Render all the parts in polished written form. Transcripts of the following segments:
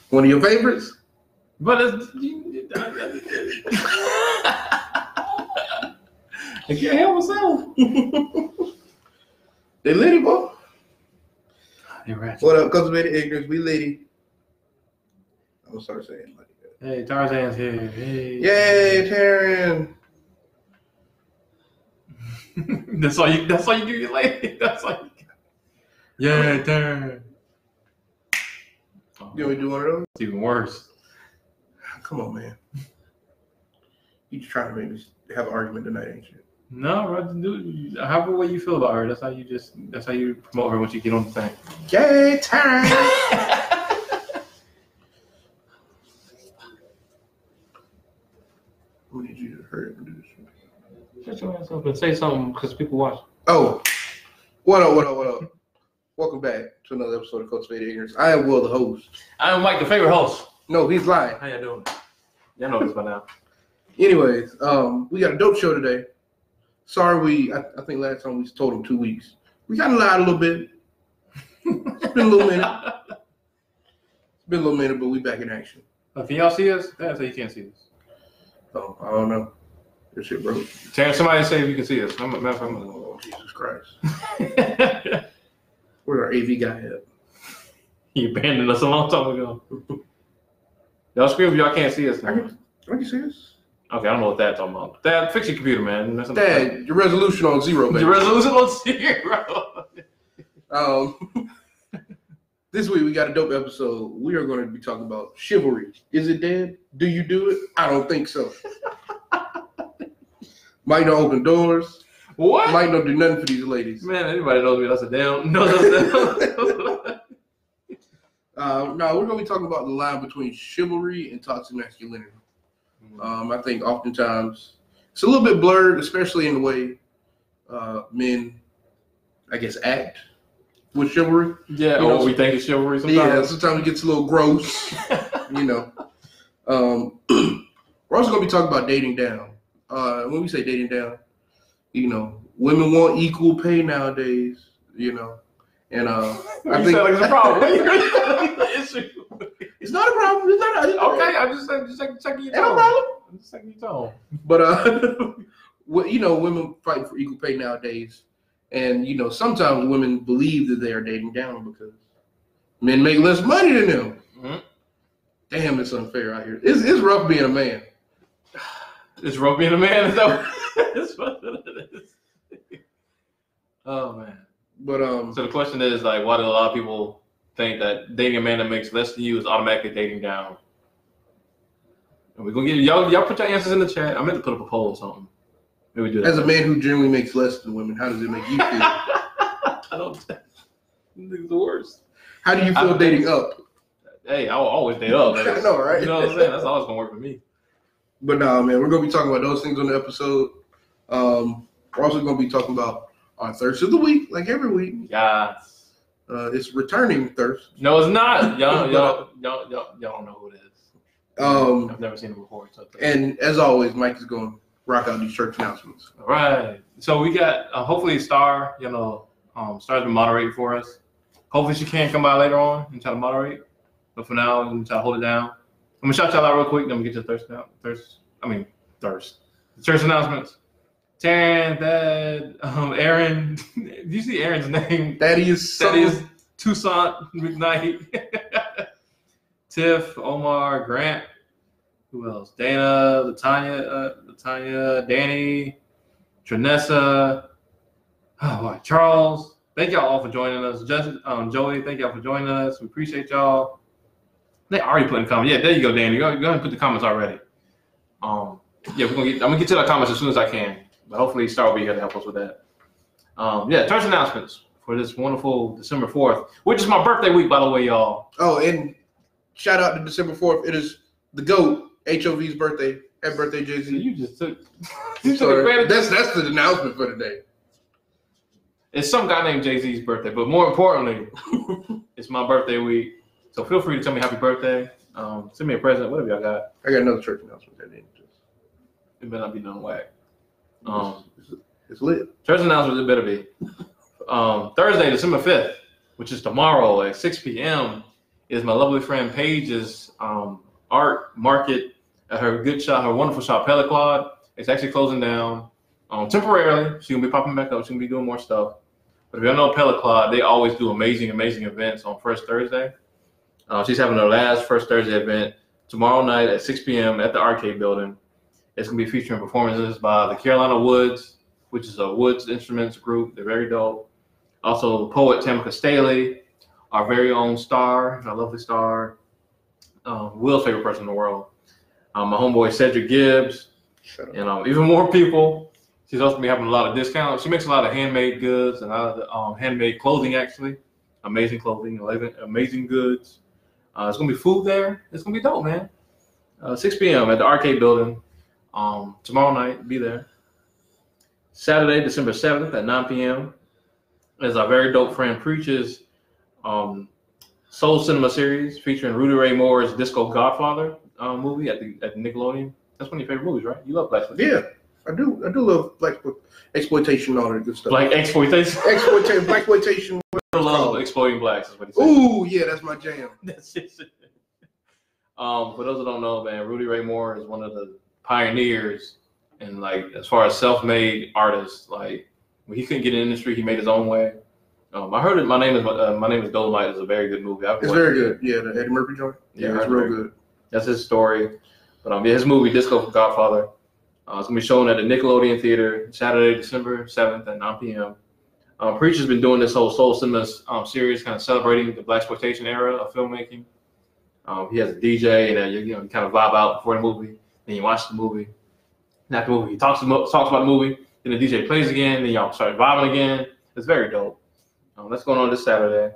One of your favorites? But I can't help myself. They litty, boy. What up, cultivated ignorance? We litty. I'm gonna start saying like that. Hey, Tarzan's here. Hey. Yay, Taryn. That's all you do, your lady. That's all you. Yeah, Taryn. You want me to do one of those? It's even worse. Come on, man. You just trying to make me have an argument tonight, ain't you? No, dude. However way you feel about her, that's how you promote her once you get on the thing. Yay, Taryn. We need you to hurry up and do this. Shut your ass up and say something because people watch. Oh, what up? Welcome back to another episode of Cultivated Ignorance. I am Will, the host. I am Mike, the favorite host. No, he's lying. How y'all doing? Y'all know this by now. Anyways, we got a dope show today. Sorry, I think last time we told him 2 weeks. We got lied a little bit. It's been a little minute. But we back in action. Can y'all see us? That's how you can't see us. Oh, I don't know. This shit broke. Somebody say if you can see us. Oh, Jesus Christ. Where's our AV guy at? He abandoned us a long time ago. Y'all scream if y'all can't see us now. I can see us. Okay, I don't know what that's talking about. Dad, fix your computer, man. Dad, your resolution on 0, baby. Your resolution on 0. This week we got a dope episode. We are going to be talking about chivalry. Is it dead? Do you do it? I don't think so. Might not open doors. What? Might not do nothing for these ladies. Man, anybody knows me. That's a damn. No, we're going to be talking about the line between chivalry and toxic masculinity. I think oftentimes it's a little bit blurred, especially in the way men, I guess, act with chivalry. Yeah, we think it's chivalry sometimes. Yeah, sometimes it gets a little gross, you know. We're also going to be talking about dating down. When we say dating down, you know, women want equal pay nowadays, you know. And I think like it's a problem. It's not a problem. It's not okay, I'm just checking your tone. No problem. I'm just checking your tone. But you know, women fight for equal pay nowadays, and you know, sometimes women believe that they are dating down because men make less money than them. Mm-hmm. Damn, it's unfair out here. It's rough being a man. It's rough being a man. That's what it is. Oh man. But so the question is like, why do a lot of people think that dating a man that makes less than you is automatically dating down? And we're gonna get y'all put your answers in the chat. I meant to put up a poll or something. Maybe we do that. As a man who generally makes less than women, how does it make you feel? I don't think it's the worst. How do you feel dating up? Hey, I will always date up. I know, right? You know what I'm saying? That's always gonna work for me. But nah, man, we're gonna be talking about those things on the episode. We're also gonna be talking about our thirst of the week, like every week. Yes. It's returning thirst. No, it's not. Y'all don't know who it is. I've never seen it before. So and as always, Mike is going to rock out these church announcements. All right. So we got hopefully Star, Star's been moderating for us. Hopefully she can come by later on and try to moderate. But for now, I'm going to try to hold it down. I'm going to shout y'all out real quick, then we get to thirst. The church announcements. Taryn, Dad, Aaron. Do you see Aaron's name? Thaddeus Toussaint McKnight. Tiff, Omar, Grant. Who else? Dana, Latanya, Danny, Trinessa. Charles. Thank y'all all for joining us. Joey, thank y'all for joining us. We appreciate y'all. They already put in comments. Yeah, there you go, Danny. Go ahead and put the comments already. I'm gonna get to the comments as soon as I can. But hopefully Star will be here to help us with that. Church announcements for this wonderful December 4th, which is my birthday week, by the way, y'all. Oh, and shout out to December 4th. It is the GOAT, HOV's birthday. Happy birthday, Jay-Z. You just took advantage. That's the announcement for today. It's some guy named Jay-Z's birthday, but more importantly, it's my birthday week. So feel free to tell me happy birthday. Send me a present, whatever y'all got. I got another church announcement that didn't just. It better not be none whack. It's lit. Church announcements, it better be. Thursday, December 5th, which is tomorrow at 6 p.m., is my lovely friend Paige's art market at her wonderful shop, Peliclad. It's actually closing down temporarily. She's going to be popping back up. She's going to be doing more stuff. But if you don't know Peliclad, they always do amazing events on First Thursday. She's having her last First Thursday event tomorrow night at 6 p.m. at the Arcade Building. It's going to be featuring performances by the Carolina Woods, which is a Woods Instruments group. They're very dope. Also, poet Tamika Staley, our very own Star, our lovely Star, Will's favorite person in the world. My homeboy Cedric Gibbs, and even more people. She's also going to be having a lot of discounts. She makes a lot of handmade goods and a lot of handmade clothing, actually. Amazing clothing, amazing goods. It's going to be food there. It's going to be dope, man. 6 p.m. at the Arcade Building. Tomorrow night, be there. Saturday, December 7th at 9 p.m. is our very dope friend Preach's Soul Cinema series featuring Rudy Ray Moore's Disco Godfather movie at the Nickelodeon. That's one of your favorite movies, right? You love Black Exploitation. Yeah. I do love black exploitation and all that good stuff. Black exploitation? Black exploitation. I love exploiting blacks is what he said. Ooh, yeah, that's my jam. That's it. For those that don't know, man, Rudy Ray Moore is one of the pioneers and as far as self-made artists. Like when he couldn't get in the industry, he made his own way. I heard it. My name is Dolomite is a very good movie. It's very good. Yeah, the Eddie Murphy joint. Yeah, it's real good. That's his story. But his movie Disco Godfather. It's going to be shown at the Nickelodeon Theater Saturday, December 7th at 9 p.m. Preacher's been doing this whole Soul Cinema series, kind of celebrating the Blaxploitation era of filmmaking. He has a DJ, and you kind of vibe out before the movie. Then you watch the movie. And after the movie, he talks about the movie. Then the DJ plays again. Then y'all start vibing again. It's very dope. That's going on this Saturday.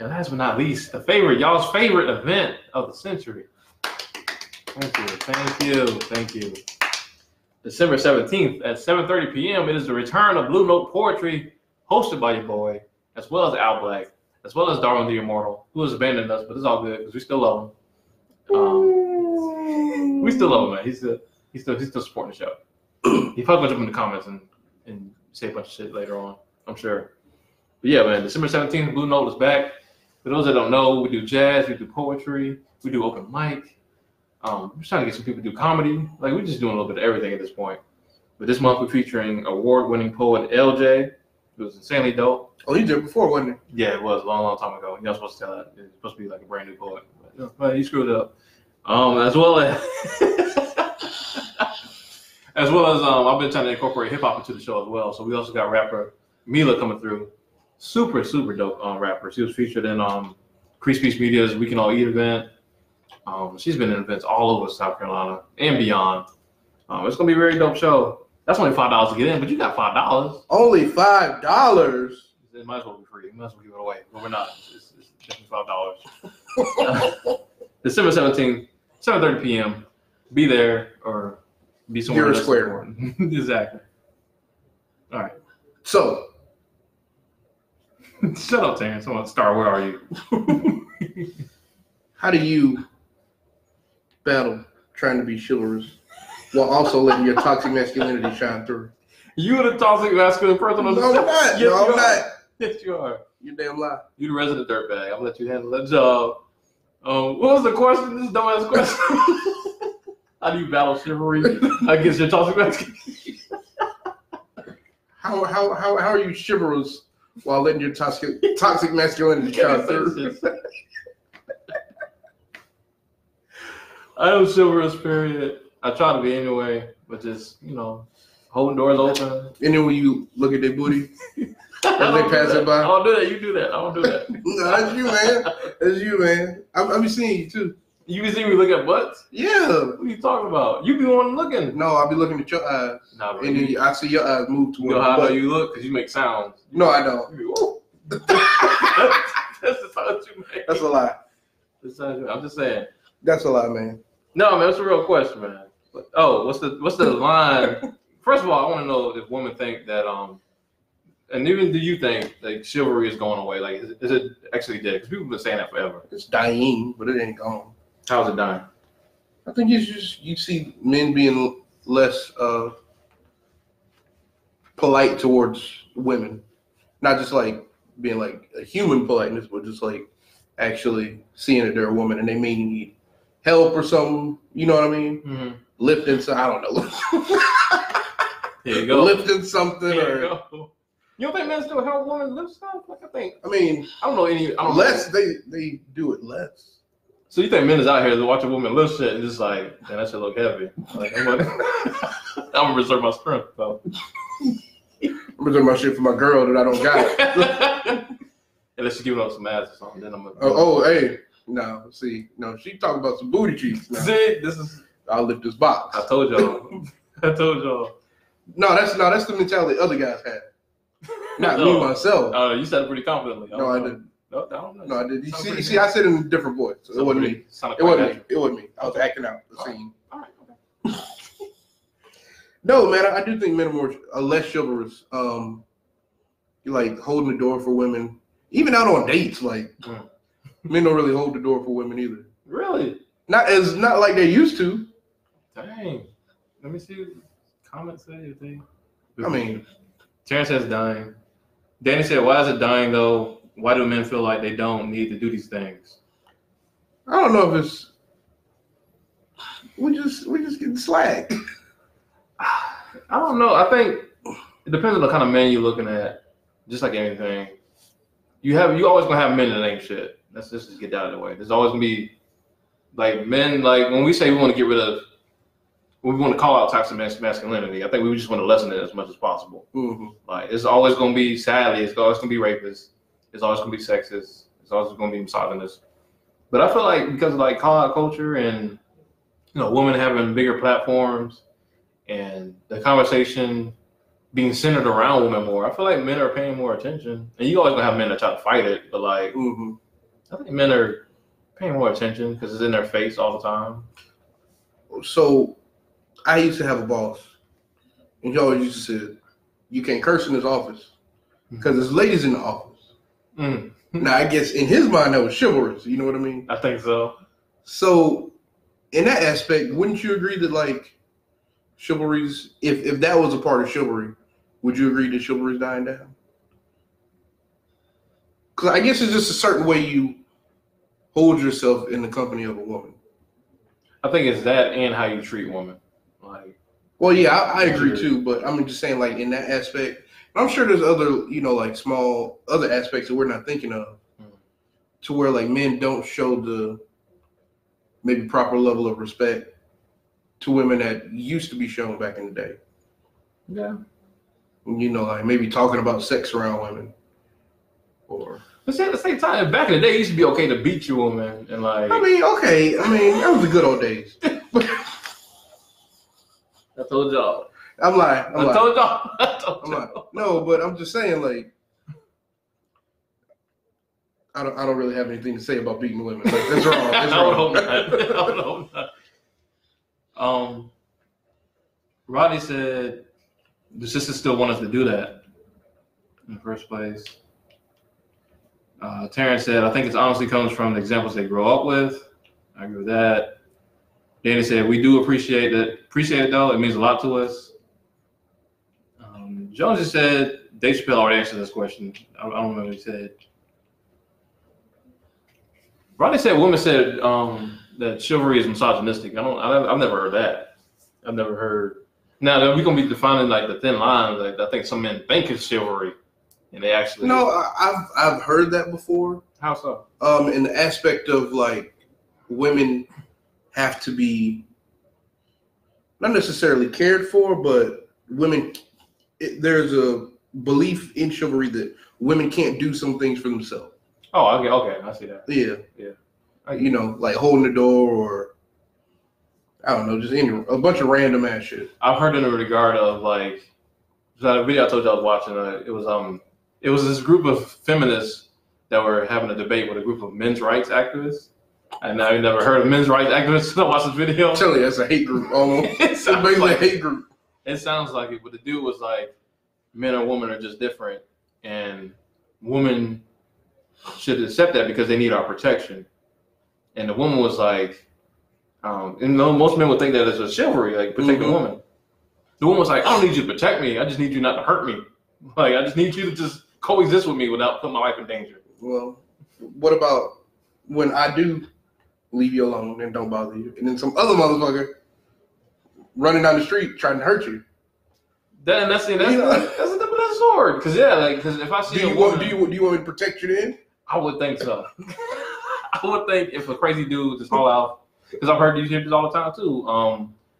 And last but not least, y'all's favorite event of the century. Thank you. December 17th at 7:30 p.m. It is the return of Blue Note Poetry, hosted by your boy, as well as Al Black, as well as Darwin the Immortal, who has abandoned us, but it's all good because we still love him. We still love him, man. He's still supporting the show. He probably gonna jump in the comments and say a bunch of shit later on, I'm sure. But yeah, man, December 17th, Blue Note is back. For those that don't know, we do jazz, we do poetry, we do open mic. We're trying to get some people to do comedy. We're just doing a little bit of everything at this point. But this month we're featuring award-winning poet LJ, who was insanely dope. Oh, you did it before, wasn't it? Yeah, it was a long, long time ago. You're not supposed to tell that. It's supposed to be like a brand new poet. But you screwed up. As well as I've been trying to incorporate hip hop into the show as well. So we also got rapper Mila coming through. Super, super dope rapper. She was featured in Crease Peace Media's We Can All Eat event. She's been in events all over South Carolina and beyond. It's gonna be a very dope show. That's only $5 to get in, but you got $5. Only $5. It might as well be free. We might as well give it away, but we're not. It's definitely $5. December 17th, 7:30 p.m. Be there or be somewhere. You're square. Exactly. All right. So, shut up, Terrence. Star, where are you? How do you battle trying to be chivalrous while also letting your toxic masculinity shine through? You are the toxic masculine person on the No, I'm not. Yes, no, I'm not. Yes, you are. You damn lie. You the resident dirtbag. I'm gonna let you handle that job. What was the question? This dumbass question. How do you battle chivalry against your toxic masculinity? How are you chivalrous while letting your toxic masculinity shine through? I am chivalrous, period. I try to be anyway, but just, holding doors open. And then when you look at their booty as they pass it by. I don't do that. You do that. I don't do that. No, that's you, man. That's you, man. I be seeing you, too. You be seeing me look at butts? Yeah. What are you talking about? You be one looking. No, I be looking at your eyes. Nah, bro. And then I see your eyes move to you know how I know you look? Because you make sounds. No, I don't. That's the sound you make. That's a lie. I'm just saying. That's a lie, man. No, man, that's a real question, man. Oh, what's the line? First of all, I want to know if women think that and even do you think chivalry is going away? Is it actually dead? Because people have been saying that forever. It's dying, but it ain't gone. How's it dying? I think it's just you see men being less polite towards women, not just being like a human politeness, but just like actually seeing that they're a woman and they may need help or something. You know what I mean? Mm-hmm. Lifting, so I don't know. Here you go. Lifting something, Here or you go. You don't think men still help women lift stuff? Like I mean, I don't know any. I don't less. know. They do it less. So you think men is out here to watch a woman lift shit and just like, man, that shit look heavy. Like I'm gonna reserve my strength though. I'm reserve my shit for my girl that I don't got. Unless she's giving up some ass or something, then I'm gonna. Hey, no, see, no, she talking about some booty cheeks. Now. See, this is. I'll lift this box. I told y'all. No, that's the mentality other guys have. Not me myself. Oh, you said it pretty confidently. No, I didn't. No, I don't know. No, I did. You see, I said it in a different voice. So it wasn't me. It wasn't me. I was acting out the scene. All right. Okay. No, man, I do think men are less chivalrous. Like holding the door for women, even out on dates. Like men don't really hold the door for women either. Really? Not like they used to. Dang. Let me see. Comments say thing. I mean, Terrence says dying. Danny said, "Why is it dying though? Why do men feel like they don't need to do these things?" I don't know if it's we just getting slack. I don't know. I think it depends on the kind of man you're looking at. Just like anything, you always gonna have men that ain't shit. Let's just get that out of the way. There's always gonna be like men. Like when we say we want to get rid of, when we want to call out toxic masculinity, I think we just want to lessen it as much as possible. Mm-hmm. Like it's always gonna be, sadly, it's always gonna be racist. It's always gonna be sexist. It's always gonna be misogynist. But I feel like because of like call out culture and women having bigger platforms and the conversation being centered around women more, I feel like men are paying more attention. And you always gonna have men that try to fight it, but like I think men are paying more attention because it's in their face all the time. So I used to have a boss, and he always used to say, "You can't curse in his office because there's ladies in the office." Now, I guess in his mind that was chivalrous. You know what I mean? I think so. So, in that aspect, wouldn't you agree that like chivalry's, if that was a part of chivalry, would you agree that chivalry's dying down? Because I guess it's just a certain way you hold yourself in the company of a woman. I think it's that and how you treat women. Like, well, yeah, I agree too. But I'm just saying, like in that aspect. I'm sure there's other, like small other aspects that we're not thinking of, to where like men don't show the maybe proper level of respect to women that used to be shown back in the day. Yeah. Like maybe talking about sex around women, or. But at the same time, back in the day, it used to be okay to beat your woman and like. I mean, okay. I mean, that was the good old days. I told y'all. I'm lying. I told y'all. No, but I'm just saying, like, I don't really have anything to say about beating women. Like, that's wrong. That's wrong. I would hope not. Rodney said the sisters still want us to do that in the first place. Terrence said, I think it honestly comes from the examples they grow up with. I agree with that. Danny said, we do appreciate it. Appreciate it though. It means a lot to us. Jones just said, Dave Chappelle already answered this question. I don't remember what he said. Rodney said, women said that chivalry is misogynistic. I've never heard that. I've never heard. Now we're gonna be defining like the thin line. Like I think some men think it's chivalry, and they actually. No, I've heard that before. How so? In the aspect of like women have to be not necessarily cared for, but women. There's a belief in chivalry that women can't do some things for themselves. Oh, okay, I see that. Yeah. Like holding the door or I don't know, just a bunch of random ass shit. I've heard in the regard of like, a video I told you I was watching. It was this group of feminists that were having a debate with a group of men's rights activists. And I've never heard of men's rights activists until I watched this video. I'm telling you, that's a hate group almost. It's basically like a hate group. It sounds like it, but the dude was like, men and women are just different, and women should accept that because they need our protection. And the woman was like, most men would think that it's a chivalry, like protect the woman. The woman was like, I don't need you to protect me. I just need you not to hurt me. Like, I just need you to just coexist with me without putting my life in danger. Well, what about when I do leave you alone and don't bother you, and then some other motherfucker running down the street trying to hurt you? That's a double-edged sword. Because if I see do you want me to protect you then? I would think so. I would think if a crazy dude just haul out, because I've heard these shit all the time too.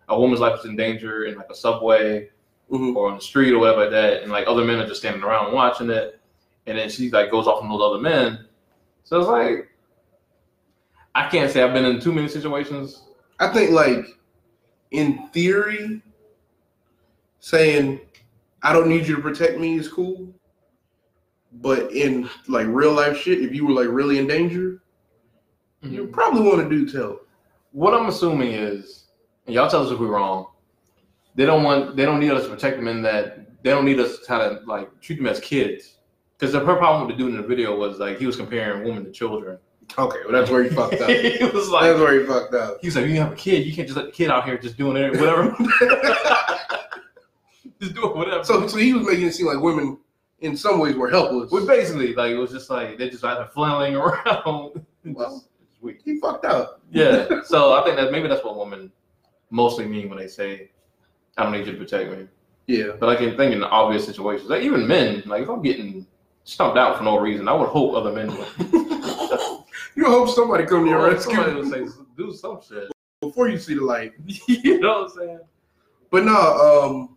A woman's life is in danger in like a subway or on the street or whatever like that, and like other men are just standing around watching it, and then she like goes off on those other men. So it's like, I can't say I've been in too many situations. I think like in theory, saying I don't need you to protect me is cool, but in like real life shit, if you were like really in danger, you probably want to do tell. What I'm assuming is, and y'all tell us if we're wrong, they don't need us to protect them in that they don't need us to kind of like treat them as kids. Because her problem with the dude in the video was like he was comparing women to children. Okay, well that's where he fucked up. He was like, that's where he fucked up. He was like, you have a kid, you can't just let the kid out here just doing it, whatever. Just doing whatever. So he was making it seem like women in some ways were helpless. Well, basically, like it was just like they just like flailing around. Well, he fucked up. Yeah. So I think that maybe that's what women mostly mean when they say, "I don't need you to protect me." Yeah. But like in obvious situations, like even men, like if I'm getting stumped out for no reason, I would hope other men would. You hope somebody come to your rescue. Somebody would say, do some shit before you see the light. You know what I'm saying? But no,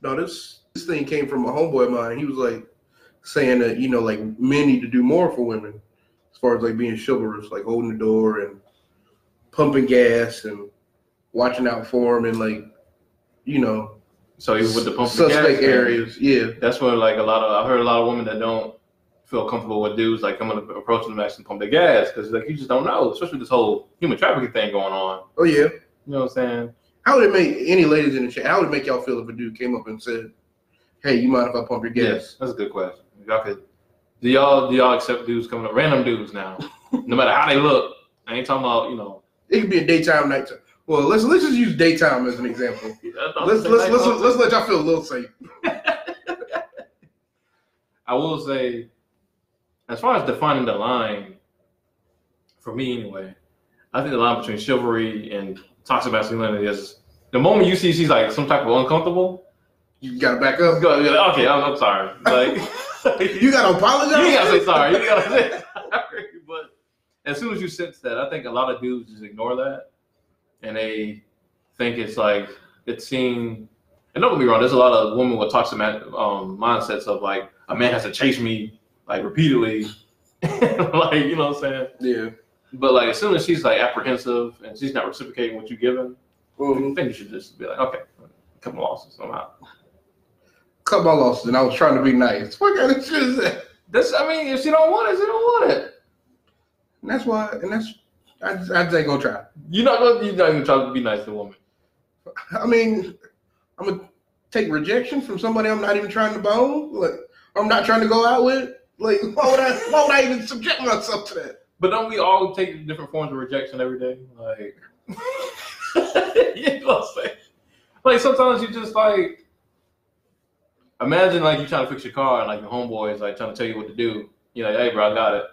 this thing came from a homeboy of mine. He was like saying that, you know, like men need to do more for women as far as like being chivalrous, like holding the door and pumping gas and watching out for them and like, you know. So even with the pumping suspect gas areas, yeah. That's where like I've heard a lot of women that don't feel comfortable with dudes like coming approaching them actually pump their gas because like you just don't know, especially with this whole human trafficking thing going on. Oh yeah. You know what I'm saying? How would it make any ladies in the chat? How would it make y'all feel if a dude came up and said, "Hey, you mind if I pump your gas?" Yes, that's a good question. Y'all could. Do y'all accept dudes coming up, random dudes now, no matter how they look? I ain't talking about, you know. It could be a daytime, nighttime. Well, let's just use daytime as an example. Let's let y'all feel a little safe. I will say, as far as defining the line, for me anyway, I think the line between chivalry and toxic masculinity is the moment you see she's like some type of uncomfortable. You gotta back up. Okay, I'm sorry. Like you gotta apologize. You gotta say sorry. You gotta say sorry. But as soon as you sense that, I think a lot of dudes just ignore that, and they think it's like it's seen. And don't get me wrong, there's a lot of women with toxic mindsets of like a man has to chase me like repeatedly, like you know what I'm saying? Yeah. But like as soon as she's like apprehensive and she's not reciprocating what you're giving, I think you should just be like, okay, cut my losses, I'm out. Cut my losses, and I was trying to be nice. What kind of shit is that? I mean, if she don't want it, she don't want it. And that's why, I just ain't gonna try. You're not gonna try to be nice to a woman. I mean, I'm gonna take rejection from somebody I'm not even trying to bone. Like, I'm not trying to go out with. Like, why would I even subject myself to that? But don't we all take different forms of rejection every day? Like, you know what I'm saying? Like sometimes you just like imagine like you trying to fix your car and like your homeboy is like trying to tell you what to do. You're like, hey bro, I got it.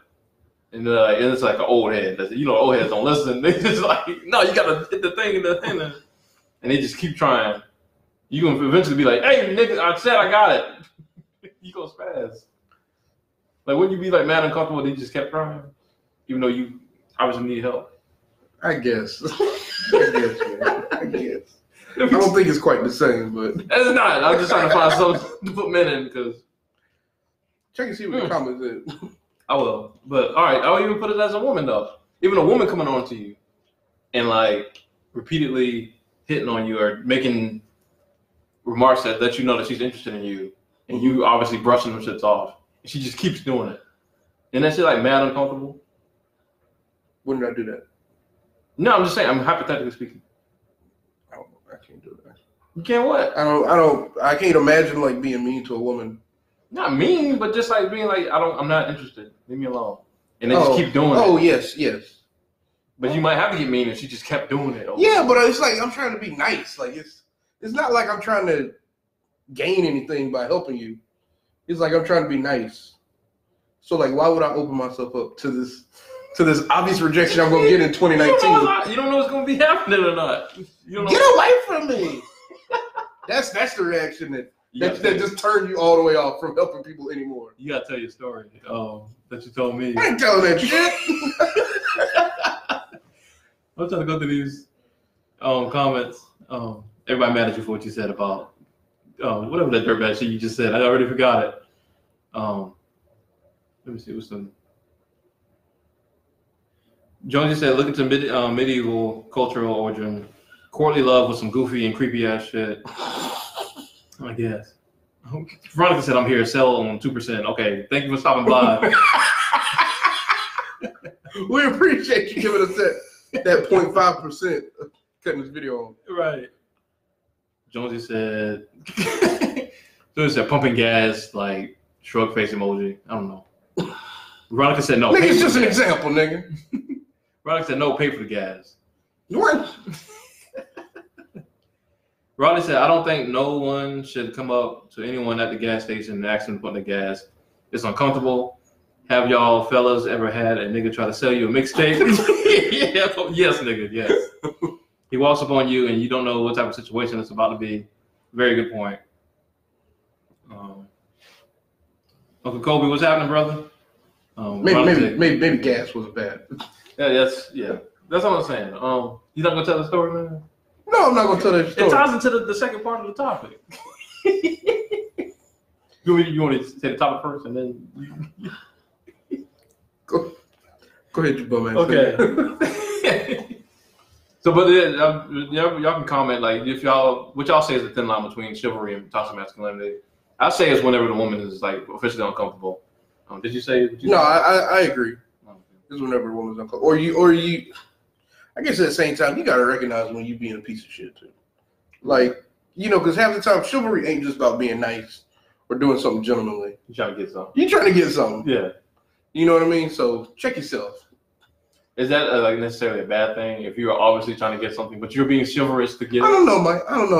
And it's like an old head. You know, old heads don't listen. They just like, no, you gotta hit the thing and they just keep trying. You gonna eventually be like, hey nigga, I said I got it. You go spaz. Like wouldn't you be like mad and uncomfortable that you just kept trying? Even though you obviously need help. I guess. Man. I guess. I don't think it's quite the same, but it's not. I'm just trying to find something to put men in because check and see what the comments is. I will. But all right, I'll even put it as a woman though. Even a woman coming on to you and like repeatedly hitting on you or making remarks that let you know that she's interested in you and you obviously brushing them shits off. And she just keeps doing it. And that shit like mad uncomfortable. When did I do that? No, I'm just saying, I'm hypothetically speaking. I can't do that. You can't what? I can't imagine like being mean to a woman. Not mean, but just like being like, I'm not interested. Leave me alone. And they just keep doing it. Oh, yes. But you might have to get mean if she just kept doing it. Yeah, but it's like, I'm trying to be nice. Like, it's not like I'm trying to gain anything by helping you. He's like, I'm trying to be nice. So like, why would I open myself up to this obvious rejection I'm gonna get in 2019? You don't know what's gonna be happening or not. You don't know. Get away from me. That's the reaction that just turned you all the way off from helping people anymore. You gotta tell your story that you told me. I ain't telling that shit. I'm trying to go through these comments. Everybody mad at you for what you said about whatever that dirtbag shit you just said. I already forgot it. Let me see what's some. Jonesy said, look into medieval cultural origin. Courtly love with some goofy and creepy ass shit. I guess. Veronica said, I'm here. Sell on 2%. Okay, thank you for stopping by. We appreciate you giving us that 0.5% cutting this video on. Right. Jonesy said, pumping gas, like shrug face emoji. I don't know. Veronica said, no. Nigga, it's just an example, nigga. Veronica said, no, pay for the gas. What? Rodney said, I don't think no one should come up to anyone at the gas station and ask them to put in the gas. It's uncomfortable. Have y'all fellas ever had a nigga try to sell you a mixtape? Yes, nigga, yes. He walks up on you and you don't know what type of situation it's about to be. Very good point. Uncle Kobe, what's happening, brother? Maybe gas wasn't bad. That's what I'm saying. You not gonna tell the story, man? No, I'm not gonna tell that story. It ties into the second part of the topic. You want to say the topic first, and then go ahead, you bum ass. Okay. So, but y'all can comment like if what y'all say is the thin line between chivalry and toxic masculinity. I say it's whenever the woman is like officially uncomfortable. Did you say? No, I agree. It's whenever a woman's uncomfortable, or you. I guess at the same time, you gotta recognize when you being a piece of shit too. Like, because half the time chivalry ain't just about being nice or doing something gentlemanly. You trying to get something. You trying to get something. Yeah. You know what I mean? So check yourself. Is that like necessarily a bad thing if you're obviously trying to get something, but you're being chivalrous to get it? I don't know,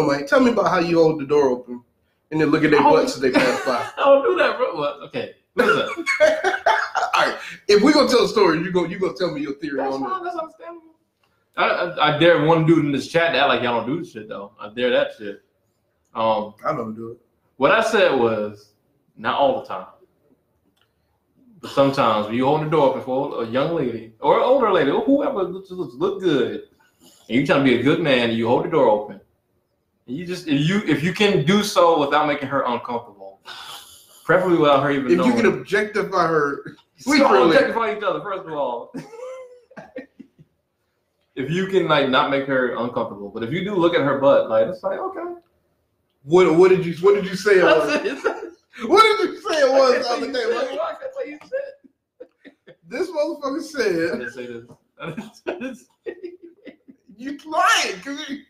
Mike. Tell me about how you hold the door open and then look at their butts as they pass by. I don't do that, bro. What? Okay. Listen. All right. If we're gonna tell a story, you gonna tell me your theory on that. That's understandable. I dare one dude in this chat to act like y'all don't do this shit though. I dare that shit. I don't do it. What I said was not all the time, but sometimes when you hold the door open for a young lady or an older lady or whoever look good, and you trying to be a good man, and you hold the door open, and you just if you can do so without making her uncomfortable, preferably without her even knowing. If you can objectify her, we don't objectify each other first of all. If you can like not make her uncomfortable, but if you do look at her butt, like it's like okay. What did you say it was? What did you say it was the other day? This motherfucker said. I didn't say this. I didn't say You lying?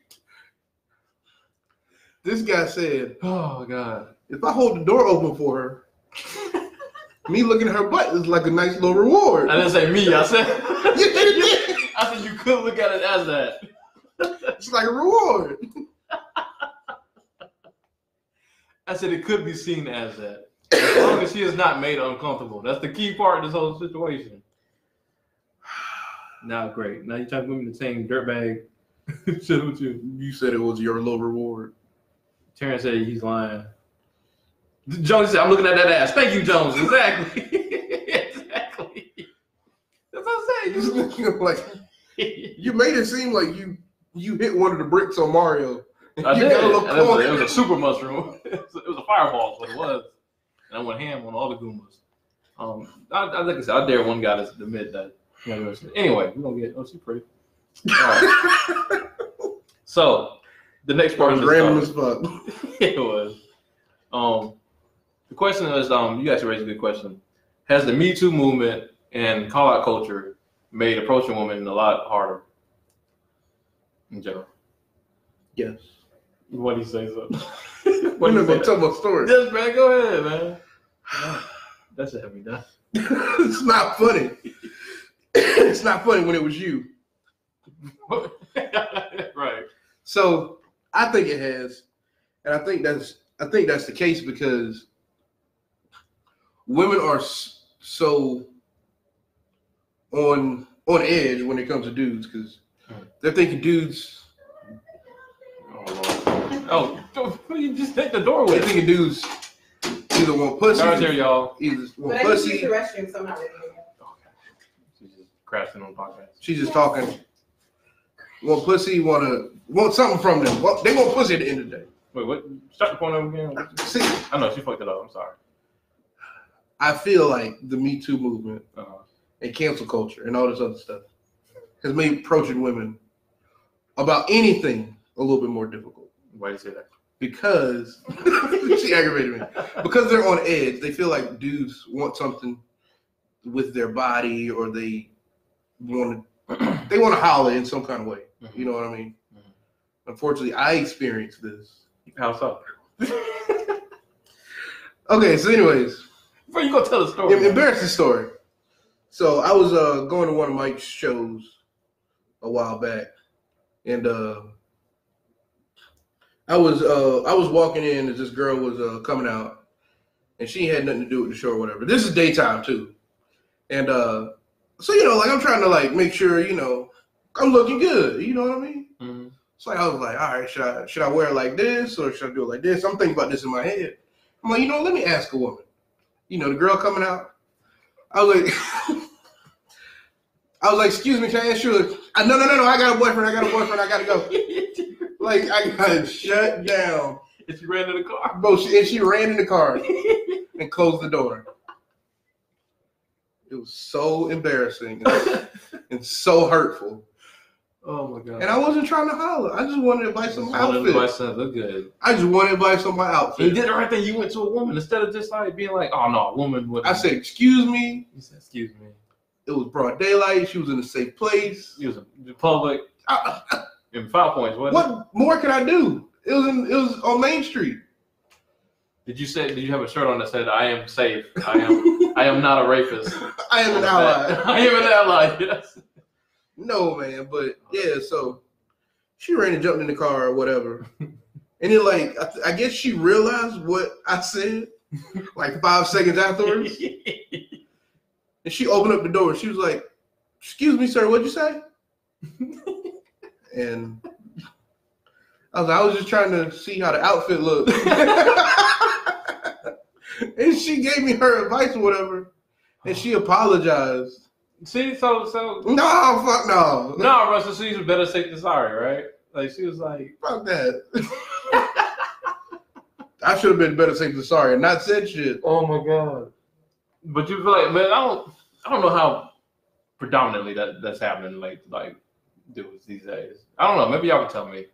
This guy said, "Oh God, if I hold the door open for her, me looking at her butt is like a nice little reward." I didn't say me. I said you did. I said you could look at it as that. It's like a reward. I said it could be seen as that. As long as she is not made uncomfortable. That's the key part of this whole situation. Now, great. Now you're trying to put me in the same dirtbag shit with you. You said it was your low reward. Terrence said he's lying. Jones said, I'm looking at that ass. Thank you, Jones. Exactly. Exactly. That's what I'm saying. Like, you made it seem like you hit one of the bricks on Mario. I did. It was a super mushroom. It was a fireball, is what it was. And I went ham on all the Goombas. Like I said, I dare one guy to admit that. Anyway, we're gonna get. Oh, she's pretty. All right. So the next part was random as fuck. It was. The question is, you guys raised a good question. Has the Me Too movement and call out culture made approaching women a lot harder? In general. Yes. What do you say, so? We're not gonna tell my story. Yes, man. Go ahead, man. That's a heavy done. It's not funny. It's not funny when it was you. Right. So I think it has, and I think that's the case because women are so on edge when it comes to dudes because they're thinking dudes. Oh, you just take the door with. They're thinking dudes either want pussy. Guys here, y'all. Either want but pussy. I use the restroom, so I'm not ready. Okay. She's just crashing on the podcast. She's just talking. Want pussy? Want something from them? They want pussy at the end of the day. Wait, what? Start the point over again. See, I know she fucked it up. I'm sorry. I feel like the Me Too movement and cancel culture and all this other stuff has made approaching women about anything a little bit more difficult. Why do you say that? Because she aggravated me. Because they're on edge. They feel like dudes want something with their body, or they want to holler in some kind of way. You know what I mean? Unfortunately, I experienced this. How so? Okay, so anyways. Before you go tell the story. Embarrassing story. So I was going to one of Mike's shows a while back, and I was walking in as this girl was coming out, and she had nothing to do with the show or whatever. This is daytime too, and so like I'm trying to make sure I'm looking good. You know what I mean? Mm-hmm. So I was like, all right, should I wear it like this or should I do it like this? I'm thinking about this in my head. I'm like, let me ask a woman. The girl coming out. I was like, excuse me, can I ask you? No, I got a boyfriend. I gotta go. I got shut down. And she ran in the car. Bro, she ran in the car and closed the door. It was so embarrassing and so hurtful. Oh my god! And I wasn't trying to holler. I just wanted advice on my outfit. Look good. I just wanted advice on my outfit. You did the right thing. You went to a woman instead of just being like, "Oh no, a woman would." I said, "Excuse me." You said, "Excuse me." It was broad daylight. She was in a safe place. She was in public. In 5 points. What more could I do? It was on Main Street. Did you have a shirt on that said, "I am safe. I am not a rapist. I am an ally. I am an ally." Yes. No, man, but yeah, so she ran and jumped in the car or whatever. And then I guess she realized what I said 5 seconds afterwards. And she opened up the door. She was like, "Excuse me, sir, what'd you say?" And I was just trying to see how the outfit looked. And she gave me her advice or whatever. And she apologized. See, so no, fuck no. No, Russell, she was better safe than sorry, right? She was like, fuck that. I should have been better safe than sorry and not said shit. Oh my god. But you feel like, man, I don't know how predominantly that's happening, like dudes these days. I don't know. Maybe y'all can tell me.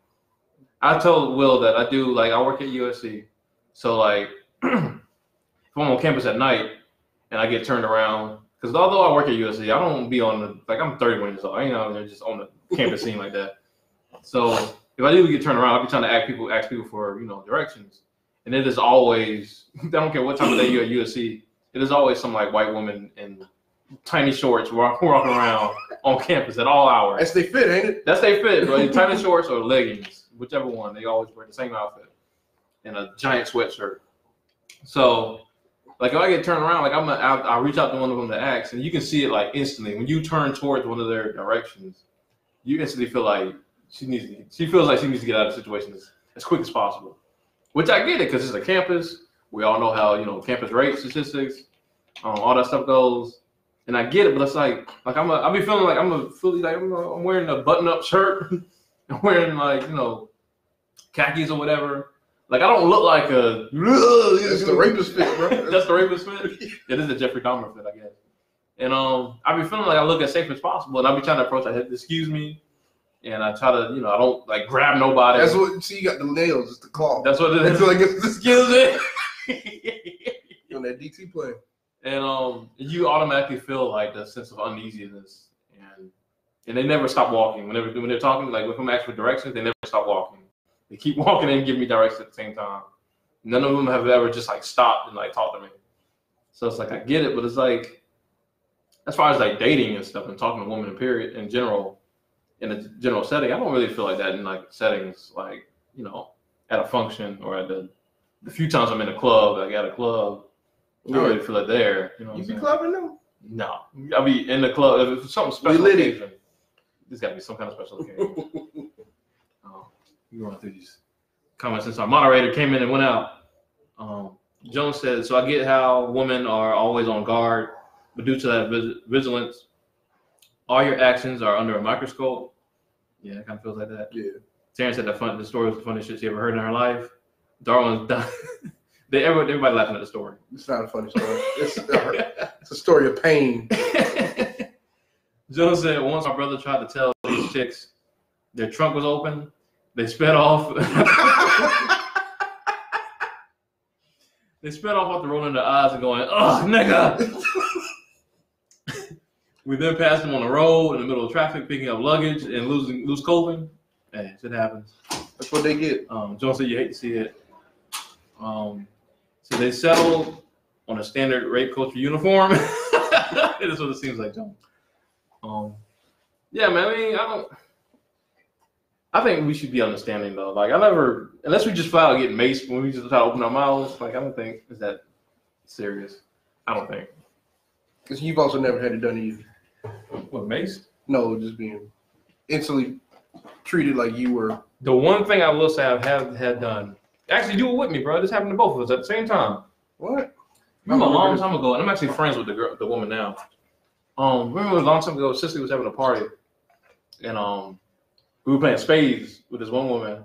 I told Will that I do I work at USC, so if I'm on campus at night and I get turned around. Because although I work at USC, I don't be on I'm 31 years old. I ain't out there just on the campus scene like that. So if I do get turned around, I'll be trying to ask people for directions. And it is always, I don't care what time of day you're at USC, it is always some white woman in tiny shorts walking around on campus at all hours. That's they fit, ain't it? That's they fit, bro. Tiny shorts or leggings, whichever one. They always wear the same outfit and a giant sweatshirt. So if I get turned around, I reach out to one of them to ask, and you can see it instantly. When you turn towards one of their directions, you instantly feel like she feels like she needs to get out of the situation as quick as possible. Which I get it because it's a campus. We all know how campus rate statistics, all that stuff goes, and I get it. But it's I'll be feeling like I'm wearing a button-up shirt, I'm wearing khakis or whatever. I don't look like a. That's the rapist fit, bro. That's the rapist fit. It is a Jeffrey Dahmer fit, I guess. And I be feeling like I look as safe as possible, and I be trying to approach. I hit, excuse me, and I try to, I don't grab nobody. That's what. See, you got the nails, it's the claw. That's what it is. Excuse me. On that DT plane. And you automatically feel the sense of uneasiness, and they never stop walking. When they're talking, if I'm asked for directions, they never stop walking. They keep walking and give me directions at the same time. None of them have ever just stopped and talked to me. So it's I get it, but it's as far as dating and stuff and talking to women in general, in a general setting, I don't really feel like that in settings at a function or at the few times I'm in a club, at a club, I don't really feel it there. You know what You I'm be saying? clubbing them? No, I'll be in the club. If it's something special occasion, there's got to be some kind of special occasion. You run through these comments since our moderator came in and went out. Jones said, so I get how women are always on guard, but due to that vigilance, all your actions are under a microscope. Yeah, it kind of feels like that. Yeah. Terrence said the story was the funniest shit she ever heard in her life. Darwin's done. Everybody laughing at the story. It's not a funny story. It's a story of pain. Jones said, once my brother tried to tell these chicks their trunk was open, they sped off. They sped off after rolling their eyes and going, "Ugh, nigga." We then passed them on the road in the middle of traffic, picking up luggage and loose clothing. Hey, shit happens. That's what they get. Jones said you hate to see it. So they settled on a standard rape culture uniform. It is what it seems like, Jones. Yeah, man. I mean, I think we should be understanding though. Like, unless we just flat out get maced when we just try to open our mouths. Like, I don't think it's that serious. I don't think. Because you've also never had it done to you. What, maced? No, just being instantly treated like you were. The one thing I will say I have had done. Actually, do it with me, bro. This happened to both of us at the same time. What? Remember a long time ago, and I'm actually friends with the woman now. Remember a long time ago, Cicely was having a party, and we were playing spades with this one woman,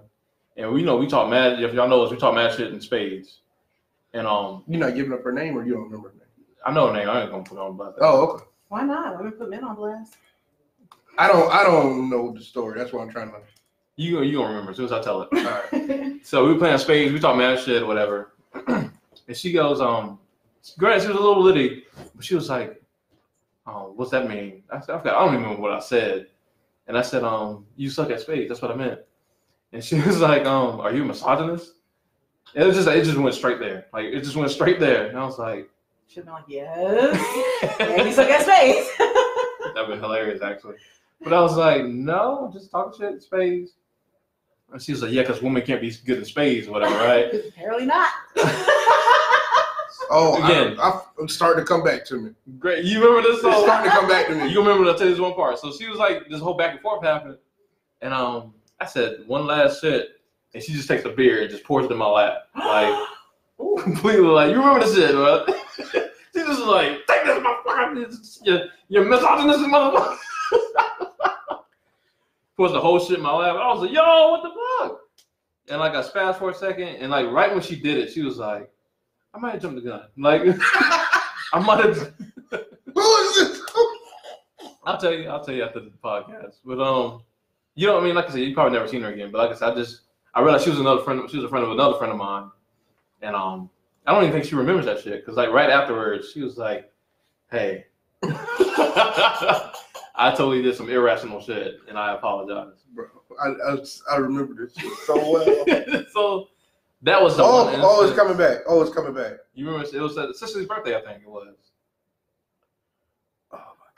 and we talk mad. If y'all know us, we talk mad shit in spades. And you're not giving up her name, or you don't remember her name? I know her name. I ain't gonna put her on blast. Oh, okay. Why not? Let me put men on blast. I don't know the story. That's why I'm trying to. You gonna remember as soon as I tell it. All right. So we were playing spades. We talk mad shit, whatever. And she goes, granted, she was a little litty, but she was like, what's that mean? I said, I don't even remember what I said. And I said, you suck at spades. That's what I meant. And she was like, are you a misogynist? And it just went straight there. Like, it just went straight there. And I was like, should have been like, yes. And you suck at spades. That'd been hilarious, actually. But I was like, no, just talking shit at spades. And she was like, yeah, because women can't be good at spades or whatever, right? Apparently not. Oh, again, I'm starting to come back to me. Great. You remember this song? It's starting to come back to me. You remember, I'll tell you this one part. So she was like, this whole back and forth happened. And I said, one last shit. And she just takes a beer and just pours it in my lap. Like, completely like, you remember this shit, bro? She just like, take this, motherfucker. You're misogynist, motherfucker. Pours the whole shit in my lap. I was like, yo, what the fuck? And like, I spazzed for a second. And like, right when she did it, she was like, I might have jumped the gun. Like, I might have. Who is this? I'll tell you after the podcast. But you know what I mean? Like I said, you probably never seen her again. But like I said, I realized she was a friend of another friend of mine. And I don't even think she remembers that shit. Cause like right afterwards, she was like, hey. I totally did some irrational shit and I apologize. Bro, I remember this shit so well. So that was the one. Oh, it's coming back. Oh, it's coming back. You remember it was Cicely's birthday, I think it was. Oh my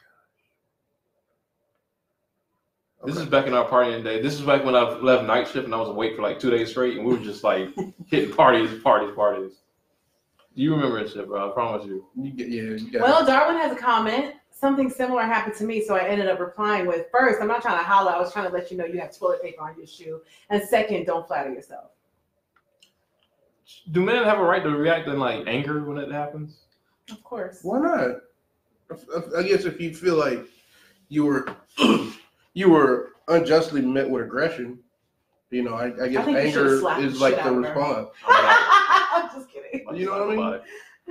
god. This is back in our partying day. This is back when I left night shift and I was awake for like 2 days straight and we were just like hitting parties. You remember this shit, bro. I promise you. Well, Darwin has a comment. Something similar happened to me, so I ended up replying with, first, I'm not trying to holler. I was trying to let you know you have toilet paper on your shoe. And second, don't flatter yourself. Do men have a right to react in like anger when it happens? Of course. Why not? I guess if you feel like you were unjustly met with aggression, you know, I guess anger is like the response. I'm just kidding. You know what I mean?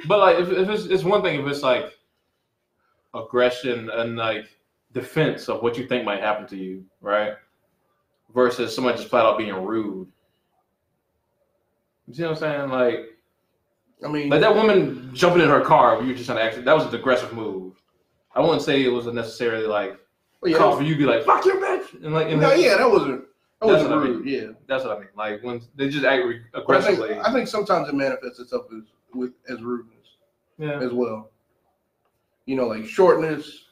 But like, if it's one thing if it's like aggression and like defense of what you think might happen to you, right? Versus somebody just flat out being rude. You see what I'm saying? Like, I mean, like that woman jumping in her car when you were just trying to act. That was an aggressive move. I wouldn't say it was necessarily like call for you to be like fuck you, bitch, and like. That wasn't rude. I mean. Yeah, that's what I mean. Like when they just act aggressively. I think sometimes it manifests itself as rudeness. Yeah. As well. You know, like shortness.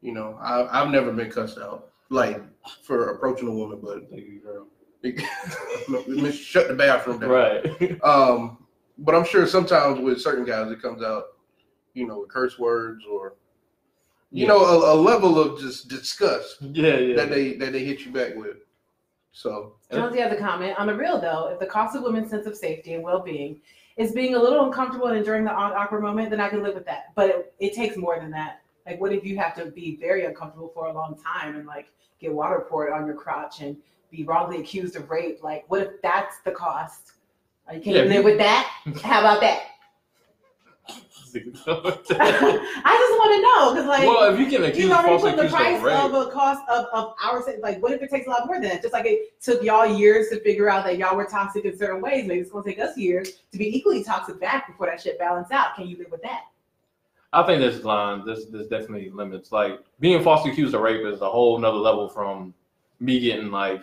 You know, I've never been cussed out like for approaching a woman, but thank you, girl. Shut the bathroom down. Right. but I'm sure sometimes with certain guys it comes out, with curse words or, a level of just disgust. That they hit you back with. So Jonesy has a comment. On the real though, if the cost of women's sense of safety and well-being is being a little uncomfortable and enduring the awkward moment, then I can live with that. But it takes more than that. Like, what if you have to be very uncomfortable for a long time and like get water poured on your crotch and be wrongly accused of rape? Like, what if that's the cost? Like, can you live with that? How about that? I just want to know because, like, well, if you can accuse falsely accused the price of rape, of a cost of our, like, what if it takes a lot more than that? Just like it took y'all years to figure out that y'all were toxic in certain ways, maybe it's gonna take us years to be equally toxic back before that shit balance out. Can you live with that? I think there's lines. There's definitely limits. Like being falsely accused of rape is a whole nother level from me getting like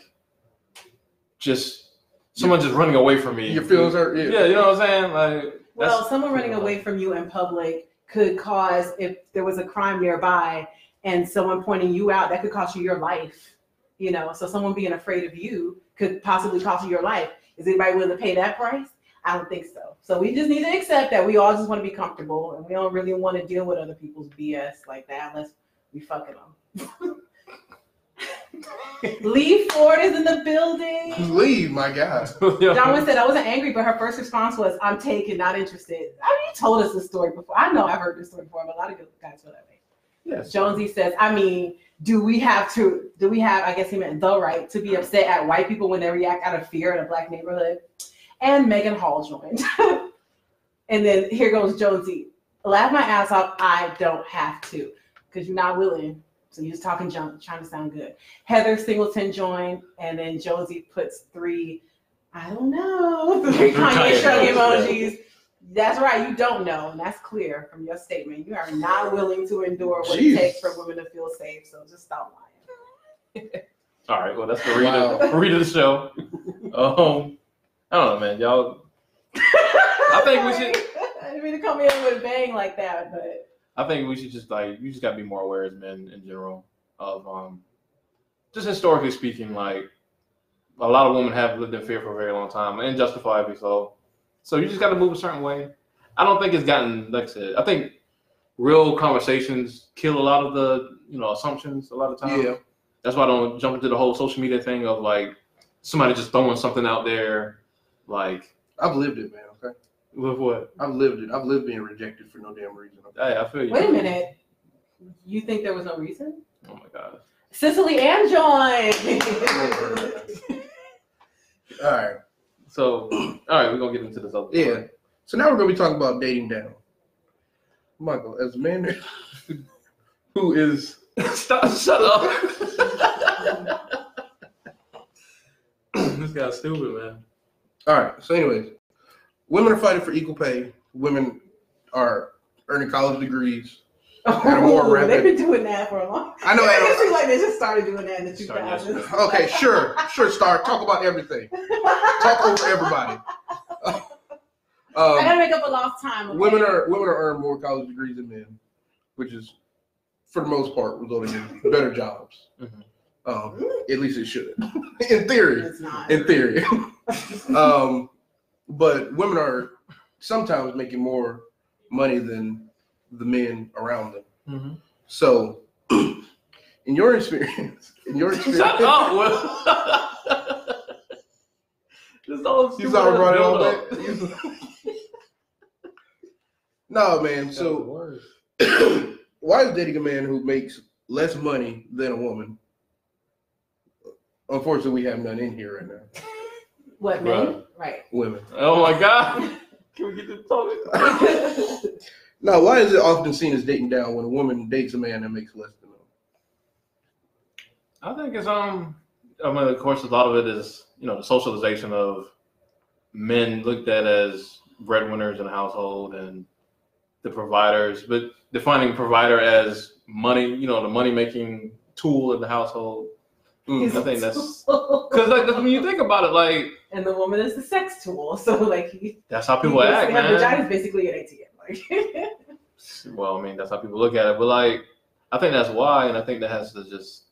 just someone just running away from me. Your feelings hurt. Yeah, you know what I'm saying? Like. Well, someone running away from you in public could cause, if there was a crime nearby and someone pointing you out, that could cost you your life. So someone being afraid of you could possibly cost you your life. Is anybody willing to pay that price? I don't think so. So we just need to accept that we all just want to be comfortable and we don't really want to deal with other people's BS like that unless we fucking them. Lee Ford is in the building. Leave, my God. Darwin said, I wasn't angry, but her first response was, I'm taken, not interested. I mean, you told us this story before. I know I've heard this story before, but a lot of good guys feel that way. Yes. Jonesy says, I mean, do we have, I guess he meant the right, to be upset at white people when they react out of fear in a black neighborhood? And Megan Hall joined. And then here goes Jonesy. Laugh my ass off, I don't have to, because you're not willing. So you're just talking junk, trying to sound good. Heather Singleton joined, and then Jonesy puts 3 Kanye shrug emojis. That's right, you don't know, and that's clear from your statement. You are not willing to endure what it takes for women to feel safe, so just stop lying. All right, well, that's the read of the show. I don't know, man. Y'all, I think we should. I didn't mean to come in with a bang like that, but. I think we should just you just gotta be more aware as men in general of just historically speaking, like a lot of women have lived in fear for a very long time and justifiably so. So you just gotta move a certain way. I don't think it's gotten, like I said, I think real conversations kill a lot of the assumptions a lot of times. Yeah. That's why I don't jump into the whole social media thing of like somebody just throwing something out there. Like I've lived it, man. Okay. With what? I've lived it. I've lived being rejected for no damn reason. Hey, I feel you. Wait a minute. You think there was no reason? Oh my God. Cicely and John. All right. So, we're gonna get into this other. Yeah. Part. So now we're gonna be talking about dating down. Michael, as a man who is shut up. This guy's stupid, man. All right. So, anyways, women are fighting for equal pay. Women are earning college degrees. They've been doing that for a long time. I know. It seems like they just started doing that in the 2000s. Okay, sure, Star. Talk about everything. Talk over everybody. I gotta make up a lost time. Okay? Women are earning more college degrees than men, which is, for the most part, resulting in better jobs. Mm-hmm. At least it should. In theory, it's not. In theory, but women are sometimes making more money than the men around them. Mm-hmm. So, in your experience, shut up. This all you saw brought it all back. No, man. So, why is dating a man who makes less money than a woman? Unfortunately, we have none in here right now. What, men? Right. Women. Oh my God. Can we get to talking? No, why is it often seen as dating down when a woman dates a man that makes less than them? I think it's of course, a lot of it is the socialization of men looked at as breadwinners in the household and the providers, but defining provider as money, the money making tool in the household. I think that's because when you think about it, like, and the woman is the sex tool, so like that's how people act, man. Vagina is basically an ATM. Well, I mean, that's how people look at it. But, like, I think that's why, and I think that has to just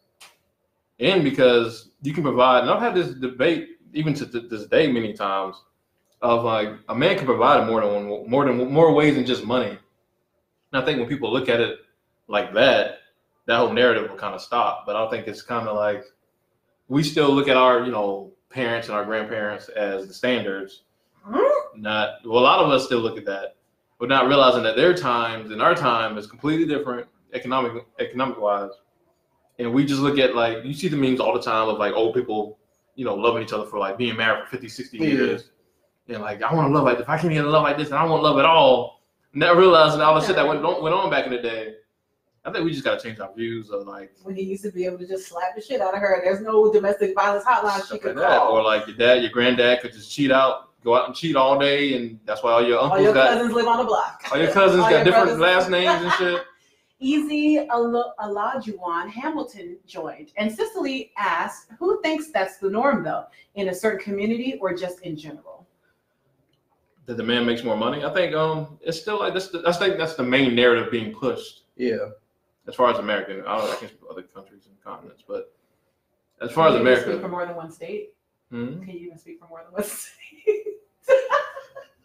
end because you can provide. And I've had this debate even to this day many times of like a man can provide more ways than just money. And I think when people look at it like that whole narrative will kind of stop. But I think it's kind of like we still look at our, parents and our grandparents as the standards. A lot of us still look at that, but not realizing that their times and our time is completely different economic wise. And we just look at like, you see the memes all the time of like old people, loving each other for like being married for 50, 60 years. And like, I want to love like, if I can't get love like this, then I want love at all. Never realizing all the shit that went on back in the day. I think we just got to change our views of like. When he used to be able to just slap the shit out of her. There's no domestic violence hotline she could call. Or like your granddad could just go out and cheat all day. And that's why all your cousins live on the block. All your cousins got different last names and shit. Easy Alajuan Hamilton joined. And Cicely asked, who thinks that's the norm though? In a certain community or just in general? That the man makes more money? I think it's still like I think that's the main narrative being pushed. Yeah. As far as American, I can't speak for other countries and continents, but as far as America. Can you speak for more than one state? Mm-hmm. Can you even speak for more than one state?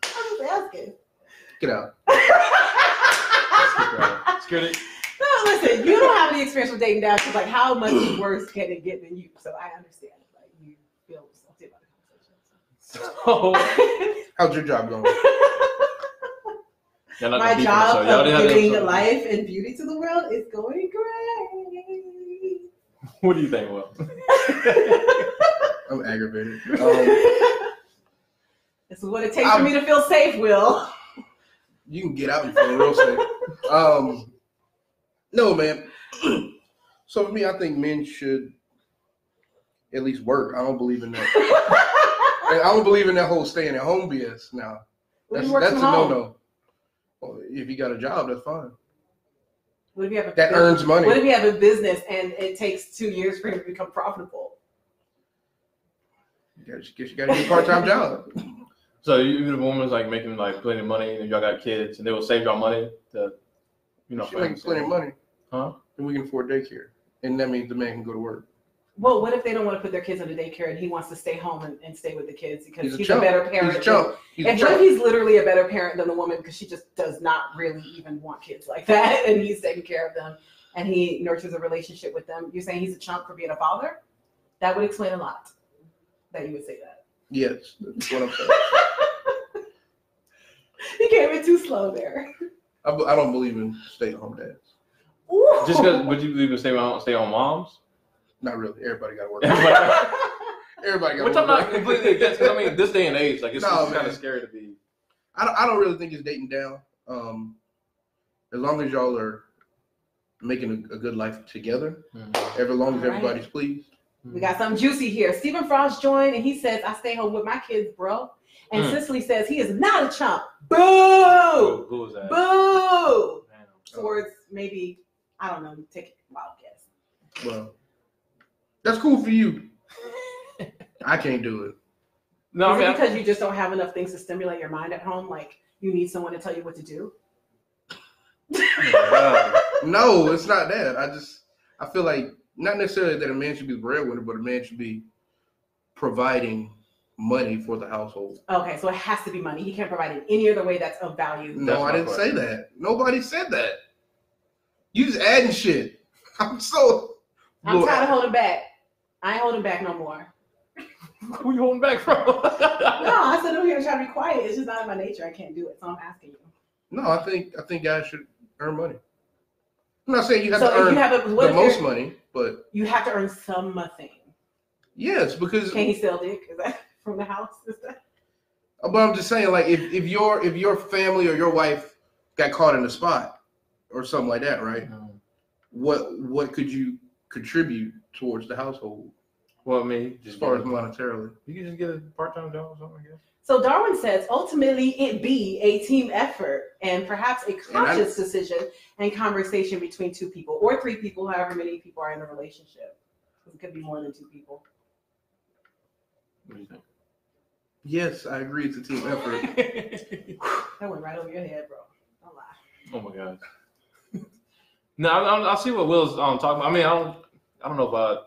I'm just asking. Get out. Security. No, listen, you don't have any experience with dating down, because like how much worse can it get than you? So I understand. Like you feel salty about the conversation. So how's your job going? My job of giving life and beauty to the world is going great. What do you think, Will? I'm aggravated. This is what it takes for me to feel safe, Will. You can get out and feel real safe. No, man. So for me, I think men should at least work. I don't believe in that. I don't believe in that whole staying at home BS now. That's a no-no. Well, if you got a job, that's fine. What if you have that earns money? What if you have a business and it takes 2 years for it to become profitable? You got to get a part-time job. So even if a woman's like making like plenty of money and y'all got kids and they will save y'all money to, She making plenty of money. Huh? And we can afford daycare. And that means the man can go to work. Well, what if they don't want to put their kids in the daycare and he wants to stay home and stay with the kids because he's a a better parent? He's a chump. And what if he's literally a better parent than the woman because she just does not really even want kids like that and he's taking care of them and he nurtures a relationship with them? You're saying he's a chump for being a father? That would explain a lot that you would say that. Yes, that's what I'm saying. He came in too slow there. I don't believe in stay-at-home dads. Ooh. Just because, would you believe in stay-at-home moms? Not really. Everybody got to work. Everybody got to work. Which I'm not completely against. I mean, this day and age, like it's kind of scary to be. I don't really think it's dating down. As long as y'all are making a good life together, as long as everybody's pleased. We got something juicy here. Stephen Frost joined and he says, I stay home with my kids, bro. And Cicely says he is not a chump. Boo! Who was that? Boo! Damn. Towards maybe, I don't know, take a wild guess. Well, that's cool for you. I can't do it. No, is it because you just don't have enough things to stimulate your mind at home? Like you need someone to tell you what to do? No, it's not that. I feel like not necessarily that a man should be the breadwinner, but a man should be providing money for the household. Okay, so it has to be money. He can't provide it any other way that's of value. No, I didn't say that. Nobody said that. You just adding shit. I'm tired of holding back. I ain't holding back no more. Who you holding back from? No, I said I'm here to try to be quiet. It's just not in my nature. I can't do it, so I'm asking you. No, I think guys should earn money. I'm not saying you have to earn the most money, but you have to earn something. Yes, because can he sell dick? Is that from the house? But I'm just saying, like, if your family or your wife got caught in a spot or something like that, right? What could you contribute towards the household? Well, I mean, as far as monetarily, you can just get a part-time job or something, I guess. So Darwin says, ultimately, it be a team effort and perhaps a conscious decision and conversation between two people or three people, however many people are in the relationship. It could be more than two people. What do you think? Yes, I agree. It's a team effort. That went right over your head, bro. Don't lie. Oh my God. No, I see what Will's talking about. I mean, I don't know if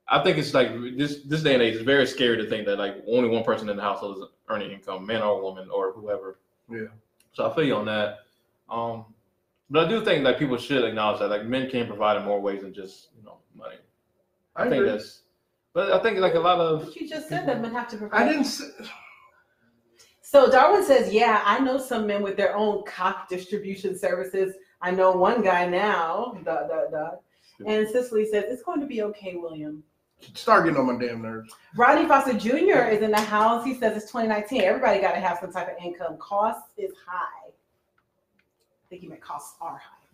I think it's like this day and age. It's very scary to think that like only one person in the household is earning income, man or woman or whoever. Yeah. So I feel you on that. But I do think that people should acknowledge that like men can provide in more ways than just money. I think agree. that's. But I think like a lot of. But you just said that men have to provide. I didn't say. So Darwin says, yeah, I know some men with their own cock distribution services. I know one guy now. And Cicely says, it's going to be okay, William. Start getting on my damn nerves. Rodney Foster Jr. is in the house. He says it's 2019. Everybody got to have some type of income. Costs is high. I think he meant costs are high.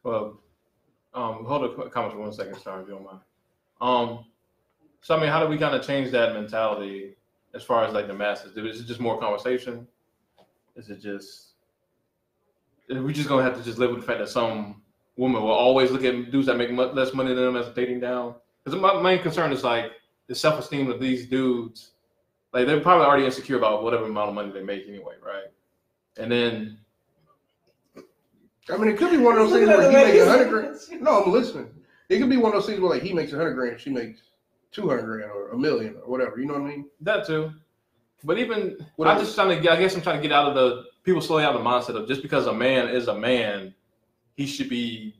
Well, hold a comment for 1 second, sorry, if you don't mind. So I mean, how do we kind of change that mentality as far as like the masses? Is it just more conversation? Is it just? Are we just gonna have to just live with the fact that some women will always look at dudes that make less money than them as dating down? Because my main concern is like the self-esteem of these dudes. Like they're probably already insecure about whatever amount of money they make anyway, right? And then, I mean, it could be one of those things where he makes 100 grand. No, I'm listening. It could be one of those things where like he makes 100 grand, she makes 200 grand or $1 million or whatever. You know what I mean? That too. But even I'm just trying to. I guess I'm trying to get out of the people slowly out of the mindset of just because a man is a man, he should be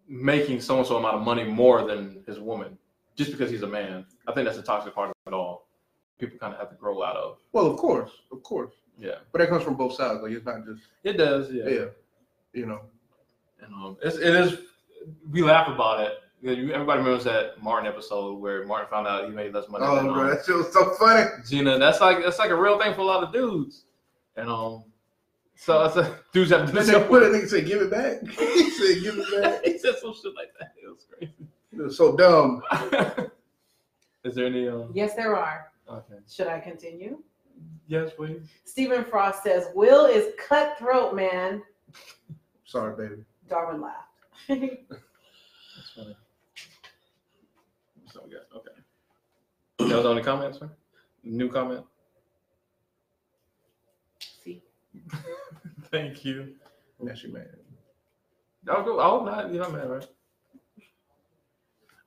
making so and so amount of money more than his woman just because he's a man. I think that's the toxic part of it all. People kind of have to grow out of. Well, of course. Yeah. But that comes from both sides. Like it's not just. It does. Yeah. Yeah. You know. And it is. We laugh about it. Everybody remembers that Martin episode where Martin found out he made less money. Oh, bro, that shit was so funny. Gina, that's like a real thing for a lot of dudes. And so I said, dudes have to do something. What a nigga say, give it back. He said, give it back. He said some shit like that. It was crazy. It was so dumb. Is there any? Yes, there are. Okay. Should I continue? Yes, please. Stephen Frost says, Will is cutthroat, man. Sorry, baby. Darwin laughed. That's funny. So we got okay. That was the only comment, sir? New comment? See. Thank you. Yes, you man. I hope not. You're not mad, right?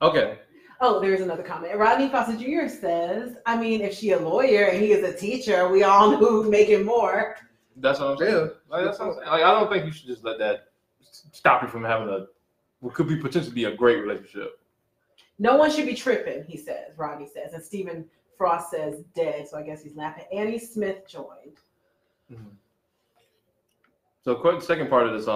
Okay. Oh, there's another comment. Rodney Foster Jr. says, I mean, if she a lawyer and he is a teacher, we all know who's making more. That's what I'm saying. Yeah. Like, that's what I'm saying. Like, I don't think you should just let that stop you from having what could be potentially be a great relationship. No one should be tripping, he says, Rodney says. And Stephen Frost says dead, so I guess he's laughing. Annie Smith joined. Mm-hmm. So the second part of this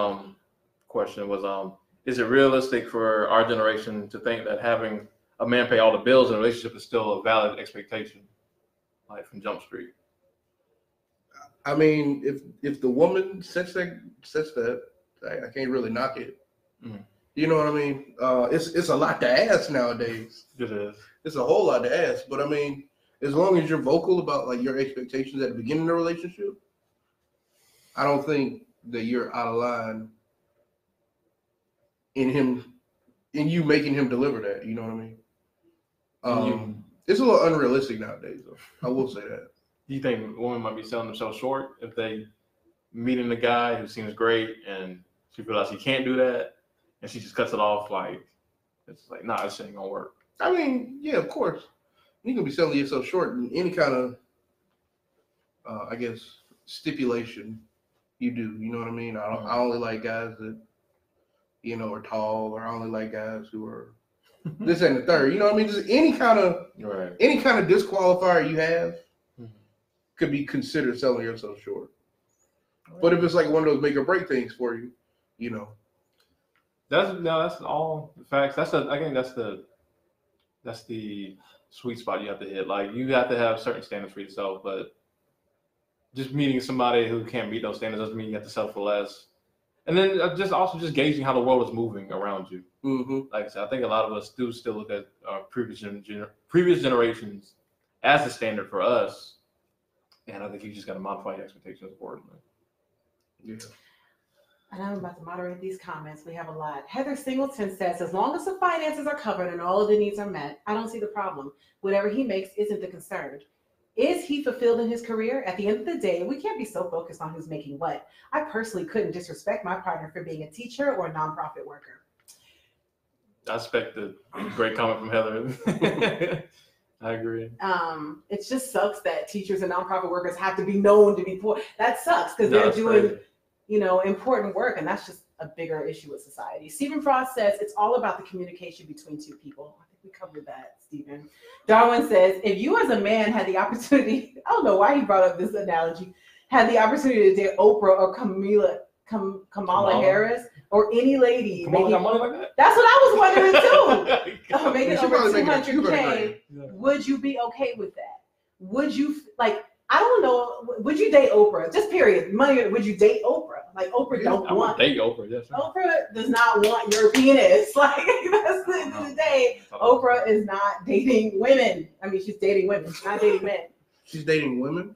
question was, is it realistic for our generation to think that having a man pay all the bills in a relationship is still a valid expectation, like from Jump Street? I mean, if the woman sets that, I can't really knock it. Mm-hmm. You know what I mean? It's a lot to ask nowadays. It is. It's a whole lot to ask. But I mean, as long as you're vocal about like your expectations at the beginning of the relationship, I don't think that you're out of line in you making him deliver that. You know what I mean? It's a little unrealistic nowadays, though. I will say that. Do you think women might be selling themselves short if they meeting a guy who seems great and she realizes he can't do that and she just cuts it off like it's like, nah, this shit ain't gonna work? I mean, yeah, of course. You're gonna be selling yourself short in any kind of I guess stipulation you do. You know what I mean? I only like guys that, you know, are tall, or I only like guys who are this and the third. You know what I mean? Just any kind of disqualifier you have could be considered selling yourself short. Right. But if it's like one of those make or break things for you, you know. That's all the facts. I think that's the sweet spot you have to hit. Like you have to have certain standards for yourself, but just meeting somebody who can't meet those standards doesn't mean you have to settle for less. And then just gauging how the world is moving around you. Mm-hmm. Like I said, I think a lot of us do still look at previous generations as the standard for us. And I think you just got to modify your expectations accordingly. Yeah. And I'm about to moderate these comments. We have a lot. Heather Singleton says, as long as the finances are covered and all of the needs are met, I don't see the problem. Whatever he makes isn't the concern. Is he fulfilled in his career? At the end of the day, we can't be so focused on who's making what. I personally couldn't disrespect my partner for being a teacher or a nonprofit worker. I expect a great comment from Heather. I agree. It just sucks that teachers and nonprofit workers have to be known to be poor. That sucks because they're doing, crazy. Important work, and that's just a bigger issue with society. Stephen Frost says it's all about the communication between two people. I think we covered that, Stephen. Darwin says if you as a man had the opportunity, I don't know why he brought up this analogy, had the opportunity to date Oprah or Kamala Harris or any lady. Kamala got money like that? That's what I was wondering too. Making She over probably making 200K. Yeah. Would you be okay with that? Would you I don't know. Would you date Oprah? Just period. Money. Would you date Oprah? Like Oprah don't I want. would date Oprah. Yes. Oprah does not want your penis. Like that's the end of the day. Oprah is not dating women. I mean, she's dating women. She's not dating men. She's dating women.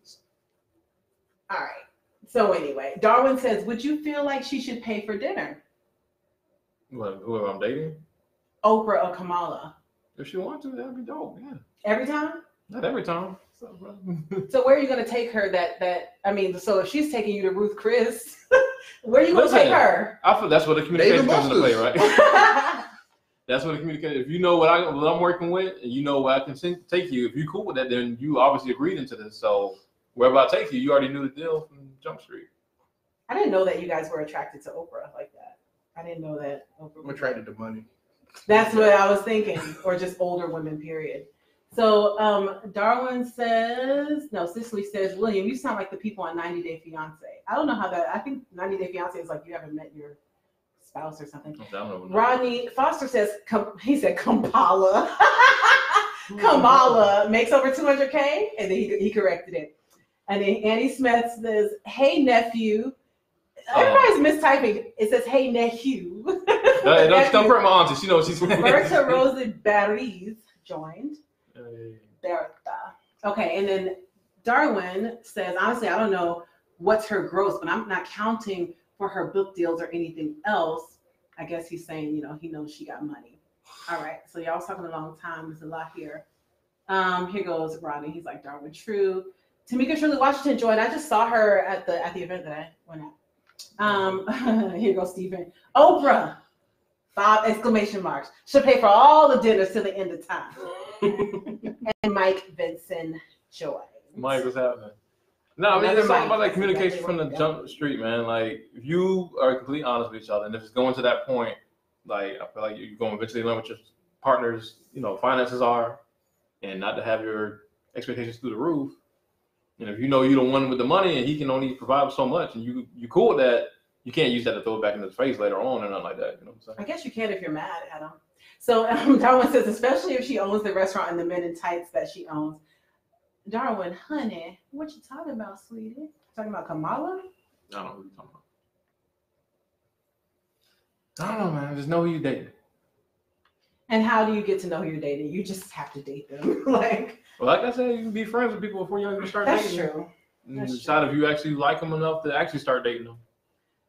All right. So anyway, Darwin says, would you feel like she should pay for dinner? What, whoever I'm dating? Oprah or Kamala? If she wants to, that'd be dope. Yeah. Every time? Not every time. So where are you going to take her so if she's taking you to Ruth Chris, where are you going to take her? I feel that's what the communication comes into play, right? That's what the communication. If you know what I'm working with, and you know where I can take you, if you're cool with that, then you obviously agreed into this. So wherever I take you, you already knew the deal from Jump Street. I didn't know that you guys were attracted to Oprah like that. I didn't know that Oprah I'm attracted to money. That's what I was thinking, or just older women, period. So Darwin says, Cicely says, William, you sound like the people on 90 Day Fiance. I don't know how that, I think 90 Day Fiance is like you haven't met your spouse or something. Rodney Foster says, he said Kampala. Kamala makes over 200K, and then he corrected it. And then Annie Smith says, hey, nephew. Everybody's mistyping. It says, hey, nephew. Don't come for my auntie. She knows she's saying. Bertha Rosa Barries joined. Bertha. Okay, and then Darwin says, honestly, I don't know what's her gross, but I'm not counting for her book deals or anything else. I guess he's saying, he knows she got money. All right, so y'all was talking a long time. There's a lot here. Here goes Rodney. He's like, Darwin, true. Tamika Shirley Washington joined. I just saw her at the event that I went at. Here goes Stephen. Oprah, 5 exclamation marks. Should pay for all the dinners till the end of time. And Mike Vincent joined. Mike, what's happening? No, I mean, it's all about like communication from the jump street, man. Like, if you are completely honest with each other, and if it's going to that point, like, I feel like you're going to eventually learn what your partner's, finances are, and not to have your expectations through the roof. And if you know you're the one with the money and he can only provide so much, and you cool with that, you can't use that to throw it back in his face later on or nothing like that. You know what I'm saying? I guess you can if you're mad at him. So Darwin says, especially if she owns the restaurant and the men in tights that she owns. Darwin, honey, what you talking about, sweetie? Talking about Kamala? I don't know who you're talking about. I don't know, man. Just know who you dating. And how do you get to know who you're dating? You just have to date them. Well, like I said, you can be friends with people before you even start that's dating. True. And decide if you actually like them enough to actually start dating them.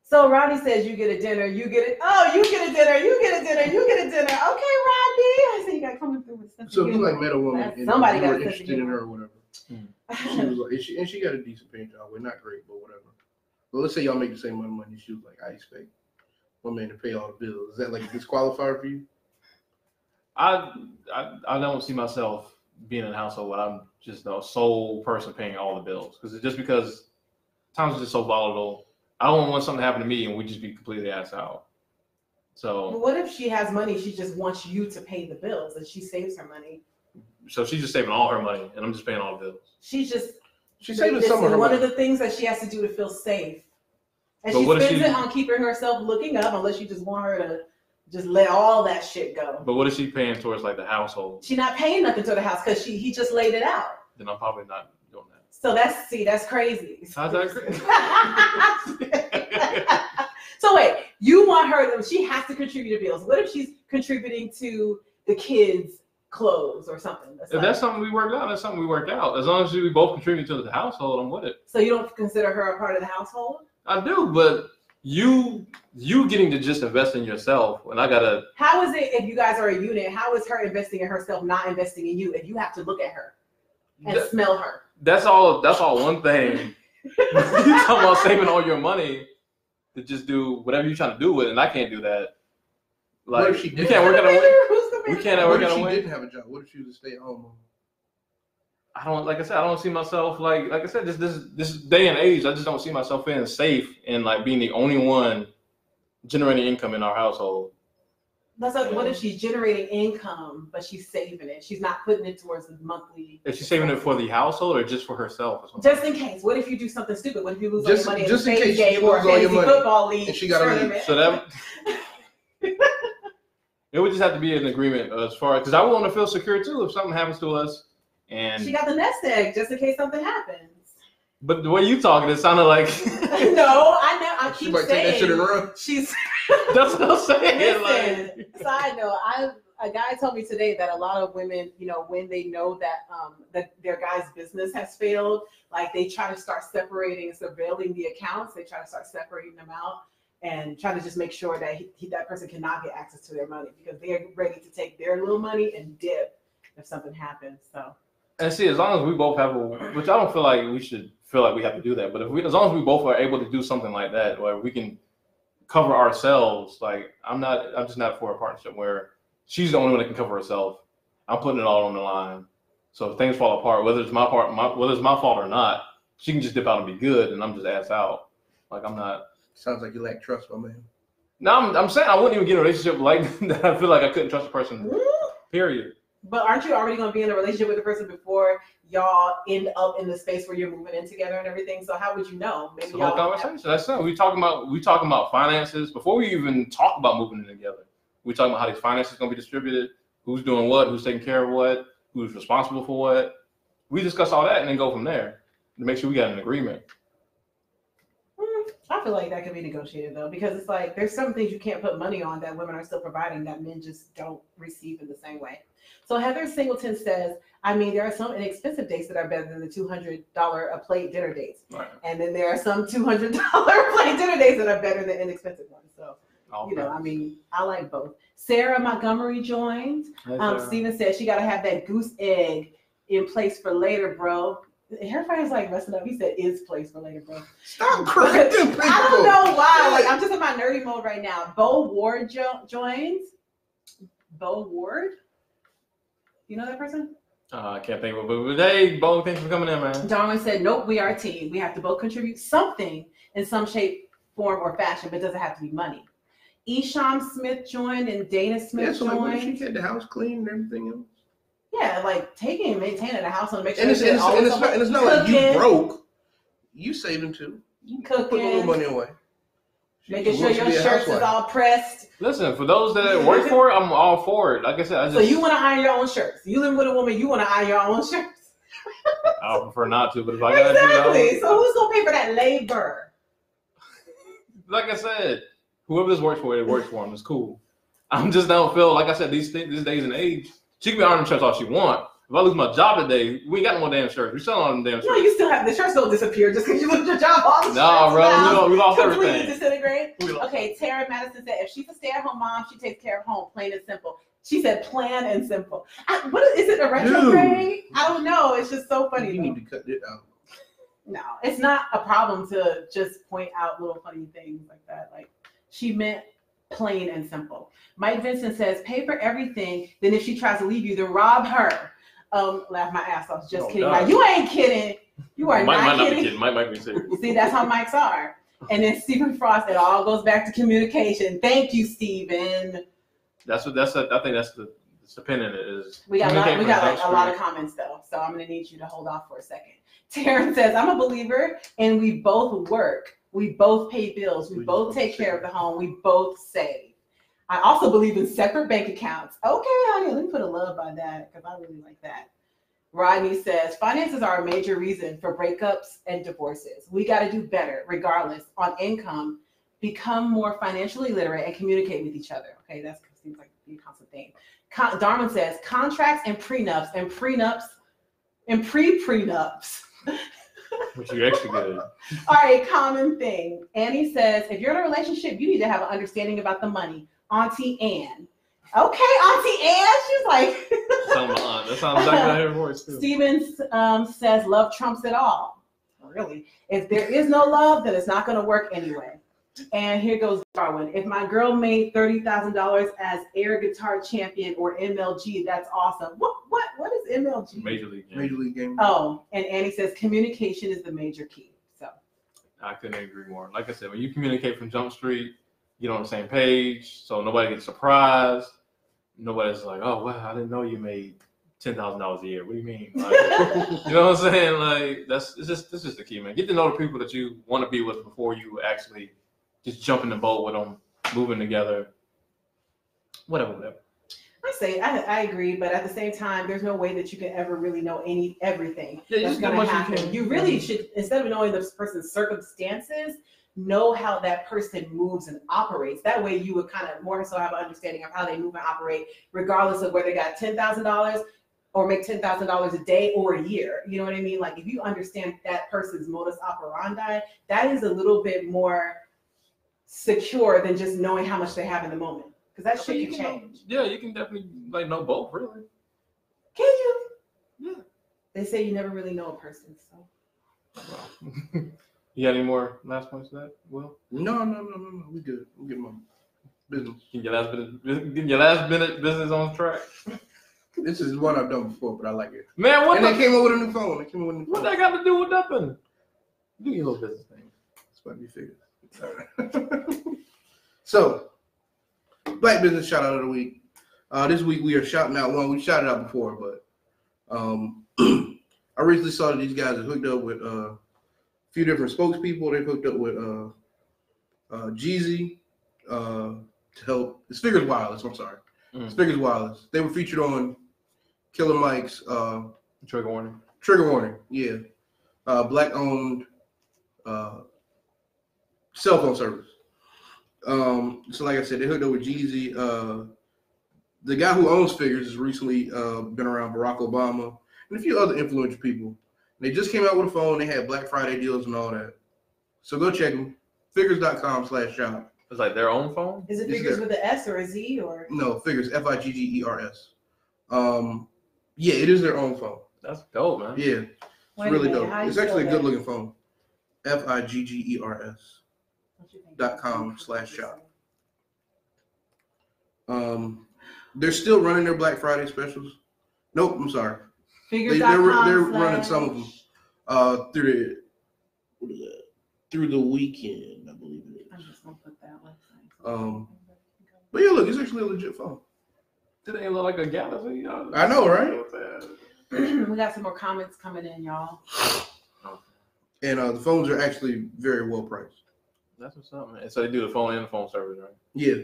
So Rodney says you get a dinner, you get it. Oh, you get a dinner, you get a dinner, you get a dinner. Okay, Rodney. I see you got coming through with stuff. So if you met a woman and you were interested in her or whatever, she was like, and she got a decent paying job. Well, not great, but whatever. But let's say y'all make the same amount of money. She was like, I expect one man to pay all the bills. Is that like a disqualifier for you? I don't see myself being in a household where I'm just the sole person paying all the bills, because times are just so volatile. I don't want something to happen to me and we just be completely ass out. So what if she has money? She just wants you to pay the bills, and she saves her money. So she's just saving all her money, and I'm just paying all the bills. She's saving some of her money. One of the things that she has to do to feel safe, and but she spends it on keeping herself looking up, unless you just want her to just let all that shit go. But what is she paying towards like the household? She's not paying nothing to the house because he just laid it out. Then I'm probably not doing that. So that's crazy. How's that crazy? So wait, you want her? She has to contribute to bills. What if she's contributing to the kids' clothes or something? If that's something we worked out, that's something we worked out. As long as we both contribute to the household, I'm with it. So you don't consider her a part of the household? I do, but you getting to just invest in yourself, and I gotta. How is it if you guys are a unit? How is her investing in herself not investing in you? If you have to look at her and smell her. That's all one thing. You talking about saving all your money to just do whatever you're trying to do with it, and I can't do that. What Like if she you didn't? can't work at a Who's the we man? can't What work if at a she win. didn't have a job? What if she was a stay-at-home mom? I don't like I said. I don't see myself like I said. This day and age, I just don't see myself feeling safe and like being the only one generating income in our household. That's like, what if she's generating income, but she's saving it? She's not putting it towards the monthly. Is she saving it for the household or just for herself? Or something? Just in case. What if you do something stupid? What if you lose all Just- your money just in in a case game you or a lose all your fantasy money football league and she gotta leave. tournament? So that it would just have to be an agreement as far because I want to feel secure too if something happens to us. And She got the nest egg just in case something happens. but the way you talking, it sounded like No, I know. I She keep might take that shit and saying run. she's. that's what I'm saying. Listen, Like, side note, a guy told me today that a lot of women, you know, when they know that their guy's business has failed, like they try to start separating, surveilling the accounts. They try to start separating them out and try to just make sure that that person cannot get access to their money because they're ready to take their little money and dip if something happens. So. and see, as long as we both have which I don't feel like we should feel like we have to do that, but as long as we both are able to do something like that, where we can cover ourselves, like I'm just not for a partnership where she's the only one that can cover herself. I'm putting it all on the line. So if things fall apart, whether it's my fault or not, she can just dip out and be good, and I'm just ass out. Like I'm not. Sounds like you lack trust, my man. No, I'm saying I wouldn't even get in a relationship like that. I feel like I couldn't trust a person. Period. But aren't you already going to be in a relationship with the person before y'all end up in the space where you're moving in together and everything? So how would you know? Maybe It's the whole y'all conversation. That's it. We talking about finances before we even talk about moving in together. We talking about how these finances going to be distributed, who's doing what, who's taking care of what, who's responsible for what. We discuss all that and then go from there to make sure we got an agreement. I feel like that could be negotiated though, because it's like there's some things you can't put money on that women are still providing that men just don't receive in the same way. So Heather Singleton says, I mean, there are some inexpensive dates that are better than the $200 a plate dinner dates. Right. And then there are some $200 a plate dinner dates that are better than inexpensive ones. So, Okay. you know, I mean, I like both. Sarah Montgomery joined. Steven said she got to have that goose egg in place for later, bro. Her friend's like messing up. He said is place for later, bro. Stop correcting people. I don't know why. Like I'm just in my nerdy mode right now. Bo Ward joins. Bo Ward. You know that person? I can't think of it. But hey, Bo, thanks for coming in, man. Darwin said, nope, we are a team. We have to both contribute something in some shape, form, or fashion, but it doesn't have to be money. Esham Smith joined and Dana Smith So like, what if she joined. kept the house clean and everything else? Yeah, like taking and maintaining the house and make sure And it's not like you broke. You saving too. You put a little cooking, money away. making She sure wants to your be a shirts is housewife. all pressed. Listen, for those that work for it, I'm all for it. Like I said, So you want to iron your own shirts. You live with a woman, you want to iron your own shirts. I would prefer not to, but if I gotta Exactly. do So who's gonna pay for that labor? like I said, whoever this works for, it works for them. It's cool. I'm just don't feel like I said these days and age. She can be ironing shirts all she want. If I lose my job today, we ain't got no more damn shirts. We selling all them damn shirts. No, you still have the shirts don't disappear just because you lose your job. All the Nah, shirts bro, now we lost completely everything. disintegrate. We lost- Okay, Tara Madison said if she's a stay-at-home mom, she takes care of home, plain and simple. She said plain and simple. What is it? A retrograde? I don't know. It's just so funny. You though. need to cut it out. No, it's not a problem to just point out little funny things like that. Like she meant plain and simple. Mike Vincent says, pay for everything. Then if she tries to leave you, then rob her. Laugh my ass off. Just kidding. No. Like, you ain't kidding. You are Mike not might not be kidding. kidding. Mike might be serious. See, that's how mics are. And then Stephen Frost, it all goes back to communication. Thank you, Stephen. I think that's the pin in it is. We got communicate like from a lot the of comments though, so I'm gonna need you to hold off for a second. Taryn says, I'm a believer and we both work. We both pay bills. We both take care of the home. We both save. I also believe in separate bank accounts. Okay, honey, let me put a love by that because I really like that. Rodney says, finances are a major reason for breakups and divorces. We got to do better regardless on income, become more financially literate and communicate with each other. Okay, that seems like a constant thing. Darwin says, contracts and prenups and pre-prenups Which you extra good. are a common thing. Annie says, if you're in a relationship, you need to have an understanding about the money. Auntie Ann. Okay, Auntie Ann. She's like. That sounds exactly like her voice too. Stevens says, love trumps it all. Really? If there is no love, then it's not going to work anyway. And here goes Darwin. If my girl made $30,000 as air guitar champion or MLG, that's awesome. What is MLG? Major League Game. Major League Game. Oh, and Annie says communication is the major key. So I couldn't agree more. Like I said, when you communicate from Jump Street, get on the same page, so nobody gets surprised. Nobody's like, oh, well, I didn't know you made $10,000 a year. What do you mean? Like, you know what I'm saying? Like, this is just the key, man. Get to know the people that you want to be with before you actually just jump in the boat with them, moving together, whatever. I say I agree, but at the same time, there's no way that you can ever really know everything Yeah, that's going to happen. You really should, instead of knowing this person's circumstances, know how that person moves and operates. That way, you would kind of more so have an understanding of how they move and operate, regardless of whether they got $10,000 or make $10,000 a day or a year. You know what I mean? Like if you understand that person's modus operandi, that is a little bit more secure than just knowing how much they have in the moment. Because that shit can change. Yeah, you can definitely know both, really. Can you? Yeah. They say you never really know a person, so. Wow. You got any more last points to that, Will? No. We good. We'll get my business. Get your last minute business on track. This is what I've done before, but I like it. Man, they came up with a new phone. What that got to do with nothing? Do your little business thing. It's about to be figured. So, Black Business Shout Out of the Week. This week we are shouting out one. We shouted out before, but I recently saw that these guys are hooked up with a few different spokespeople. They hooked up with Jeezy to help. It's Figures Wireless. I'm sorry. It's Figures Wireless. They were featured on Killer Mike's Trigger Warning. Trigger Warning, yeah. Black-owned cell phone service. So like I said, they hooked up with Jeezy. The guy who owns Figures has recently been around Barack Obama and a few other influential people. They just came out with a phone. They had Black Friday deals and all that. So go check them. Figures.com/shop. It's like their own phone? Is it Figures with an S or a Z or? No, Figures, Figgers. Yeah, it is their own phone. That's dope, man. Yeah, it's really dope. It's actually a good looking phone. Figgers.com/shop. They're still running their Black Friday specials. Nope, I'm sorry. Figures.com. They're running some of them through the weekend, I believe it is. I'm just gonna put that website. But yeah, look, it's actually a legit phone. It ain't look like a Galaxy. I know, right? We got some more comments coming in, y'all. And the phones are actually very well priced. That's what's up, man. So they do the phone and the phone service, right? Yeah.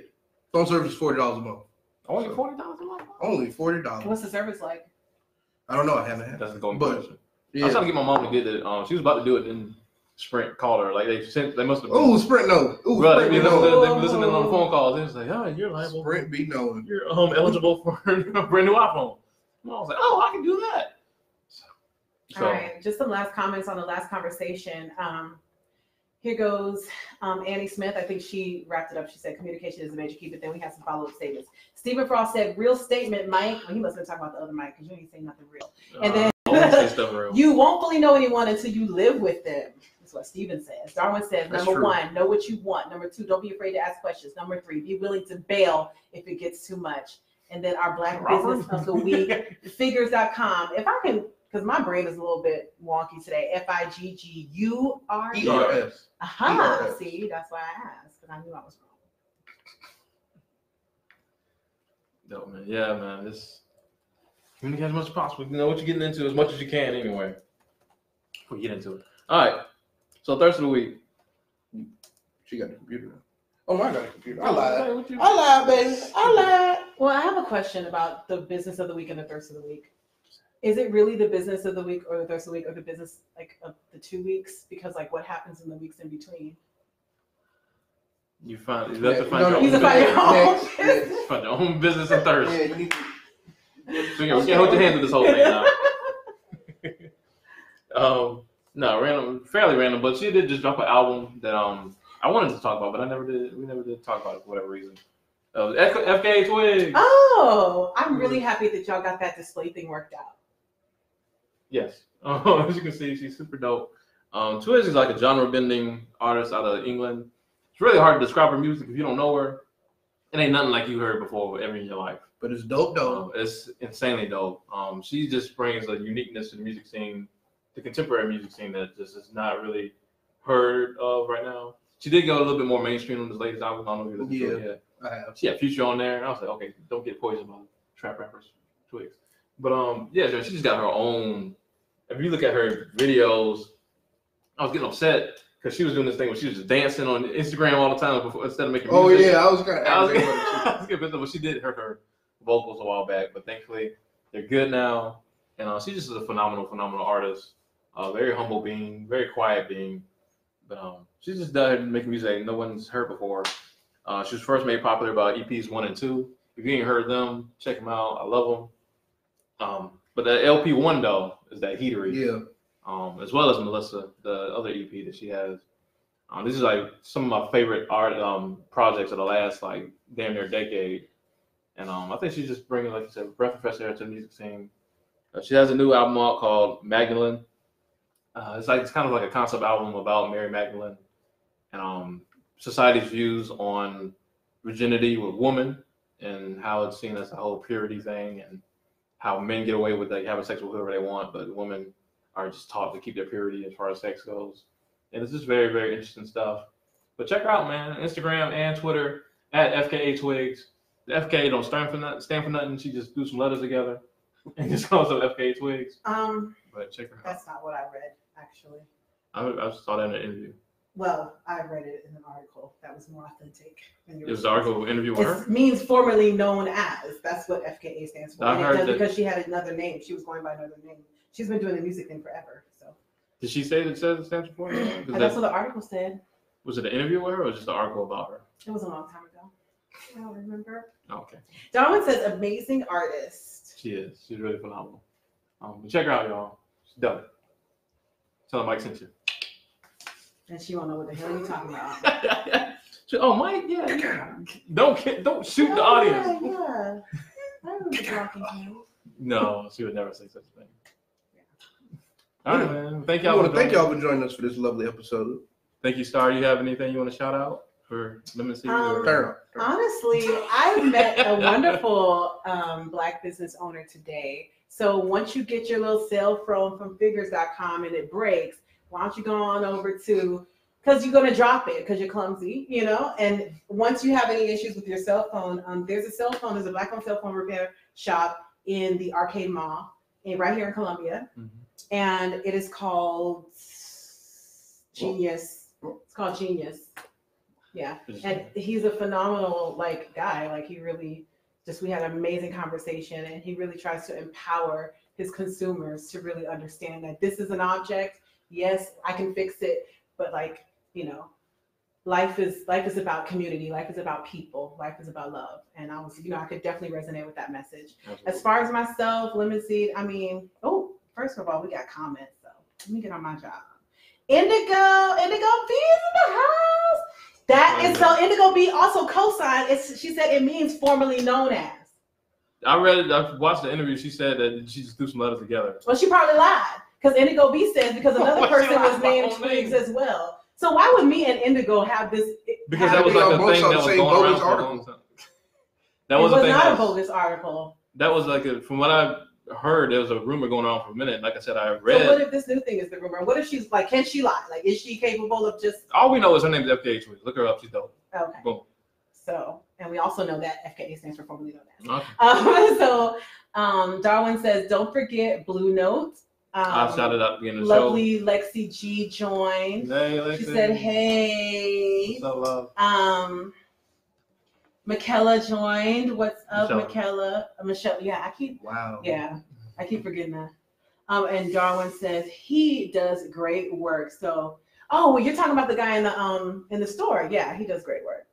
Phone service is $40 a month. Only $40 a month? Only $40. What's the service like? I don't know. I haven't had it. That's the going But, question. yeah. I was trying to get my mom to get it. She was about to do it, and Sprint called her. Like they must have. Oh, Sprint no. Ooh, Bro, Sprint they be be knowing. listening on the phone calls. They was like, "Oh, you're liable. Sprint be knowing. You're eligible for a brand new iPhone." And I was like, "Oh, I can do that." So, All right, just some last comments on the last conversation. Here goes Annie Smith. I think she wrapped it up. She said communication is a major key, but then we have some follow-up statements. Stephen Frost said, real statement, Mike. Well, he must have been talking about the other Mike because you ain't saying nothing real. And then you won't fully know anyone until you live with them. That's what Stephen says. Darwin says, number one, know what you want. Number two, don't be afraid to ask questions. Number three, be willing to bail if it gets too much. And then our Black Business of the Week, Figures.com. If I can, because my brain is a little bit wonky today. Figgurs. Aha. See, that's why I asked, because I knew I was wrong. No, man. Yeah, man. This communicate as much as possible. You know what you're getting into as much as you can anyway. We'll get into it. All right. So Thirst of the Week. She got the computer now. Oh, I got a computer. I lied, baby. I lied. Well, I have a question about the business of the week and the thirst of the week. Is it really the business of the week or the thirst of the week or the business like of the 2 weeks? Because like what happens in the weeks in between? You have to find your own business and thirst. Yeah, you need to. So you can't hold your hands with this whole thing now. No, random, fairly random, but she did just drop an album that I wanted to talk about, but I never did. We never did talk about it for whatever reason. FKA Twigs. Oh, I'm really happy that y'all got that display thing worked out. Yes. As you can see, she's super dope. Twigs is like a genre-bending artist out of England. it's really hard to describe her music if you don't know her. It ain't nothing like you heard before ever in your life. But it's dope though. It's insanely dope. She just brings a uniqueness to the music scene, the contemporary music scene that just is not really heard of right now. She did go a little bit more mainstream on this latest album. I don't know if you're listening to it yet. I have. She had Future on there, and I was like, okay, don't get poisoned by trap rappers, twigs. But yeah, she just got her own. If you look at her videos, I was getting upset because she was doing this thing where she was just dancing on Instagram all the time instead of making music. Oh yeah, I was kind of. I was getting pissed off, but she did hurt her vocals a while back. But thankfully, they're good now, and she just is a phenomenal artist. Very humble being, very quiet being. But she's just done making music no one's heard before. She was first made popular by EPs 1 and 2. If you ain't heard them, check them out. I love them. But the LP 1 though is that Heatery. Yeah. As well as Melissa, the other EP that she has. This is like some of my favorite art projects of the last like damn near decade. And I think she's just bringing, like you said, breath of fresh air to the music scene. She has a new album out called Magdalene. It's kind of like a concept album about Mary Magdalene and society's views on virginity with women and how it's seen as a whole purity thing and how men get away with like having sex with whoever they want, but women are just taught to keep their purity as far as sex goes. And it's just very, very interesting stuff. But check her out, man. Instagram and Twitter at FKA Twigs. The FKA don't stand for nothing. She just do some letters together and just calls them FKA Twigs. But check her out. That's not what I read, actually. I saw that in an interview. Well, I read it in an article that was more authentic. It was an article interview with her? It means formerly known as. That's what FKA stands for. I heard that because she had another name. She was going by another name. She's been doing the music thing forever. So. Did she say that it says it stands for? That's what the article said. Was it an interview with her or just an article about her? It was a long time ago. I don't remember. Okay. Darwin says amazing artist. She is. She's really phenomenal. Check her out, y'all. She's done it. Tell her Mike sent you. And she won't know what the hell you're talking about. Oh, Mike, yeah. Don't shoot the audience. Yeah. I remember talking to him. No, she would never say such a thing. Yeah. All right, man. Thank I y'all. want to thank y'all for joining us for this lovely episode. Thank you, Star. You have anything you want to shout out for Lemon Seed? Honestly, I met a wonderful Black business owner today. So once you get your little cell phone from figures.com and it breaks, why don't you go on over to, because you're going to drop it because you're clumsy, you know? And once you have any issues with your cell phone, there's a Black-owned cell phone repair shop in the Arcade Mall right here in Columbia. Mm-hmm. And it is called Genius. It's called Genius. Yeah. And he's a phenomenal guy. He really we had an amazing conversation, and he really tries to empower his consumers to really understand that this is an object. Yes, I can fix it, but life is about community. Life is about people. Life is about love. And I could definitely resonate with that message. Absolutely. As far as myself, Lemon Seed, first of all, we got comments, so let me get on my job. Indigo B is in the house. That is so. Indigo B also co-signed. She said it means formerly known as. I watched the interview. She said that she just threw some letters together. Well, she probably lied because Indigo B says because another person was named Twigs as well. So why would me and Indigo have this? Because that was like a thing that was going around for a long time. That was not a bogus article. That was from what I heard, there was a rumor going on for a minute. Like I said, I read. So what if this new thing is the rumor? What if she's can she lie? Is she capable of just? All we know is her name is FKA Twigs. Look her up. She's dope. Okay. Boom. So, and we also know that FKA stands for formerly known as. Okay. Darwin says, don't forget Blue Note. I shouted out again. Lovely Lexi G joined. Hey, Lexi. She said, hey. What's up, love? Michaela joined. What's up, Michaela? Michelle. Yeah, I keep forgetting that. And Darwin says he does great work. So, you're talking about the guy in the store. Yeah, he does great work.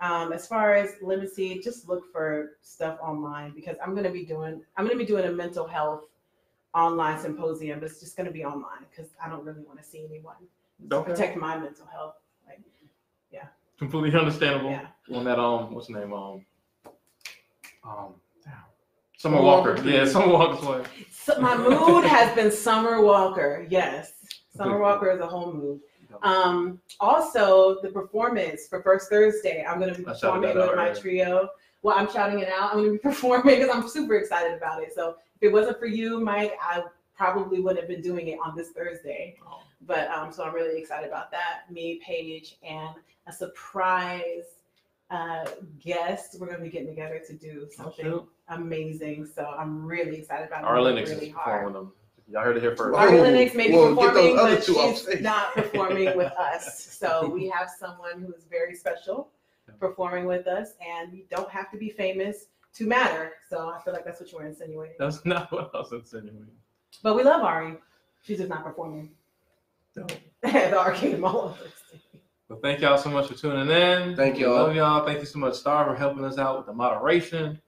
As far as Lemon Seed, just look for stuff online because I'm gonna be doing a mental health online symposium, but it's just gonna be online because I don't really want to see anyone. To protect my mental health. Completely understandable. Yeah. On that what's the name? Summer Walker. Yeah, Summer Walker's way. So my mood has been Summer Walker. Yes. Summer Walker is a whole mood. coming. Also, the performance for First Thursday, I'm going to be I shouted performing that out with my earlier. trio. Well, I'm shouting it out. I'm going to be performing because I'm super excited about it. So if it wasn't for you, Mike, I probably wouldn't have been doing it on this Thursday. Oh. But so I'm really excited about that. Me, Paige, and a surprise guest. We're going to be getting together to do something amazing. So I'm really excited about it. Our Really Linux is hard. performing them. Y'all heard it here first. Ari Lennox may be Well, get performing, those other but two off she's stage. not performing with us. So we have someone who is very special performing with us, and you don't have to be famous to matter. So I feel like that's what you were insinuating. That's not what I was insinuating. But we love Ari. She's just not performing No. at the Arcade Mall. Well, thank y'all so much for tuning in. Thank We y'all. love y'all. Thank you so much, Star, for helping us out with the moderation.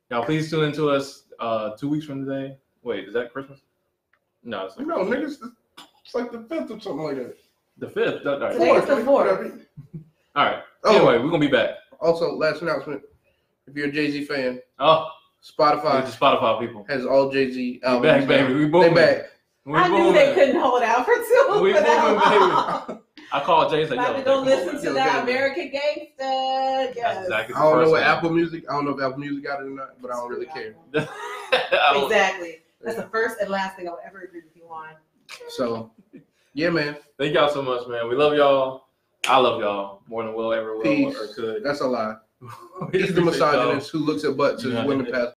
Y'all, please tune into us 2 weeks from today. Wait, is that Christmas? No, it's like No, niggas, it's like the 5th or something like that. the 5th. All right. Today's the 4th. Whatever. All right. Oh. Anyway, we're going to be back. Also, last announcement: if you're a Jay-Z fan, Oh, Spotify the Spotify people. has all Jay-Z We albums. back, baby. We They booming. back. We I knew booming. they couldn't hold out for too We for that booming, long. I called Jay and said, About yo, to go come listen on, to man. that American Gangster. That's Yes. exactly I don't know the what first Apple Music. I don't know if Apple Music got it or not, but I don't really care. thing. I don't- Exactly. That's the first and last thing I'll ever agree with you on. So, yeah, man. Thank y'all so much, man. We love y'all. I love y'all more than we'll ever will Peace. or could. That's a lie. We He's the appreciate y'all. misogynist who looks at butts as Yeah. women pass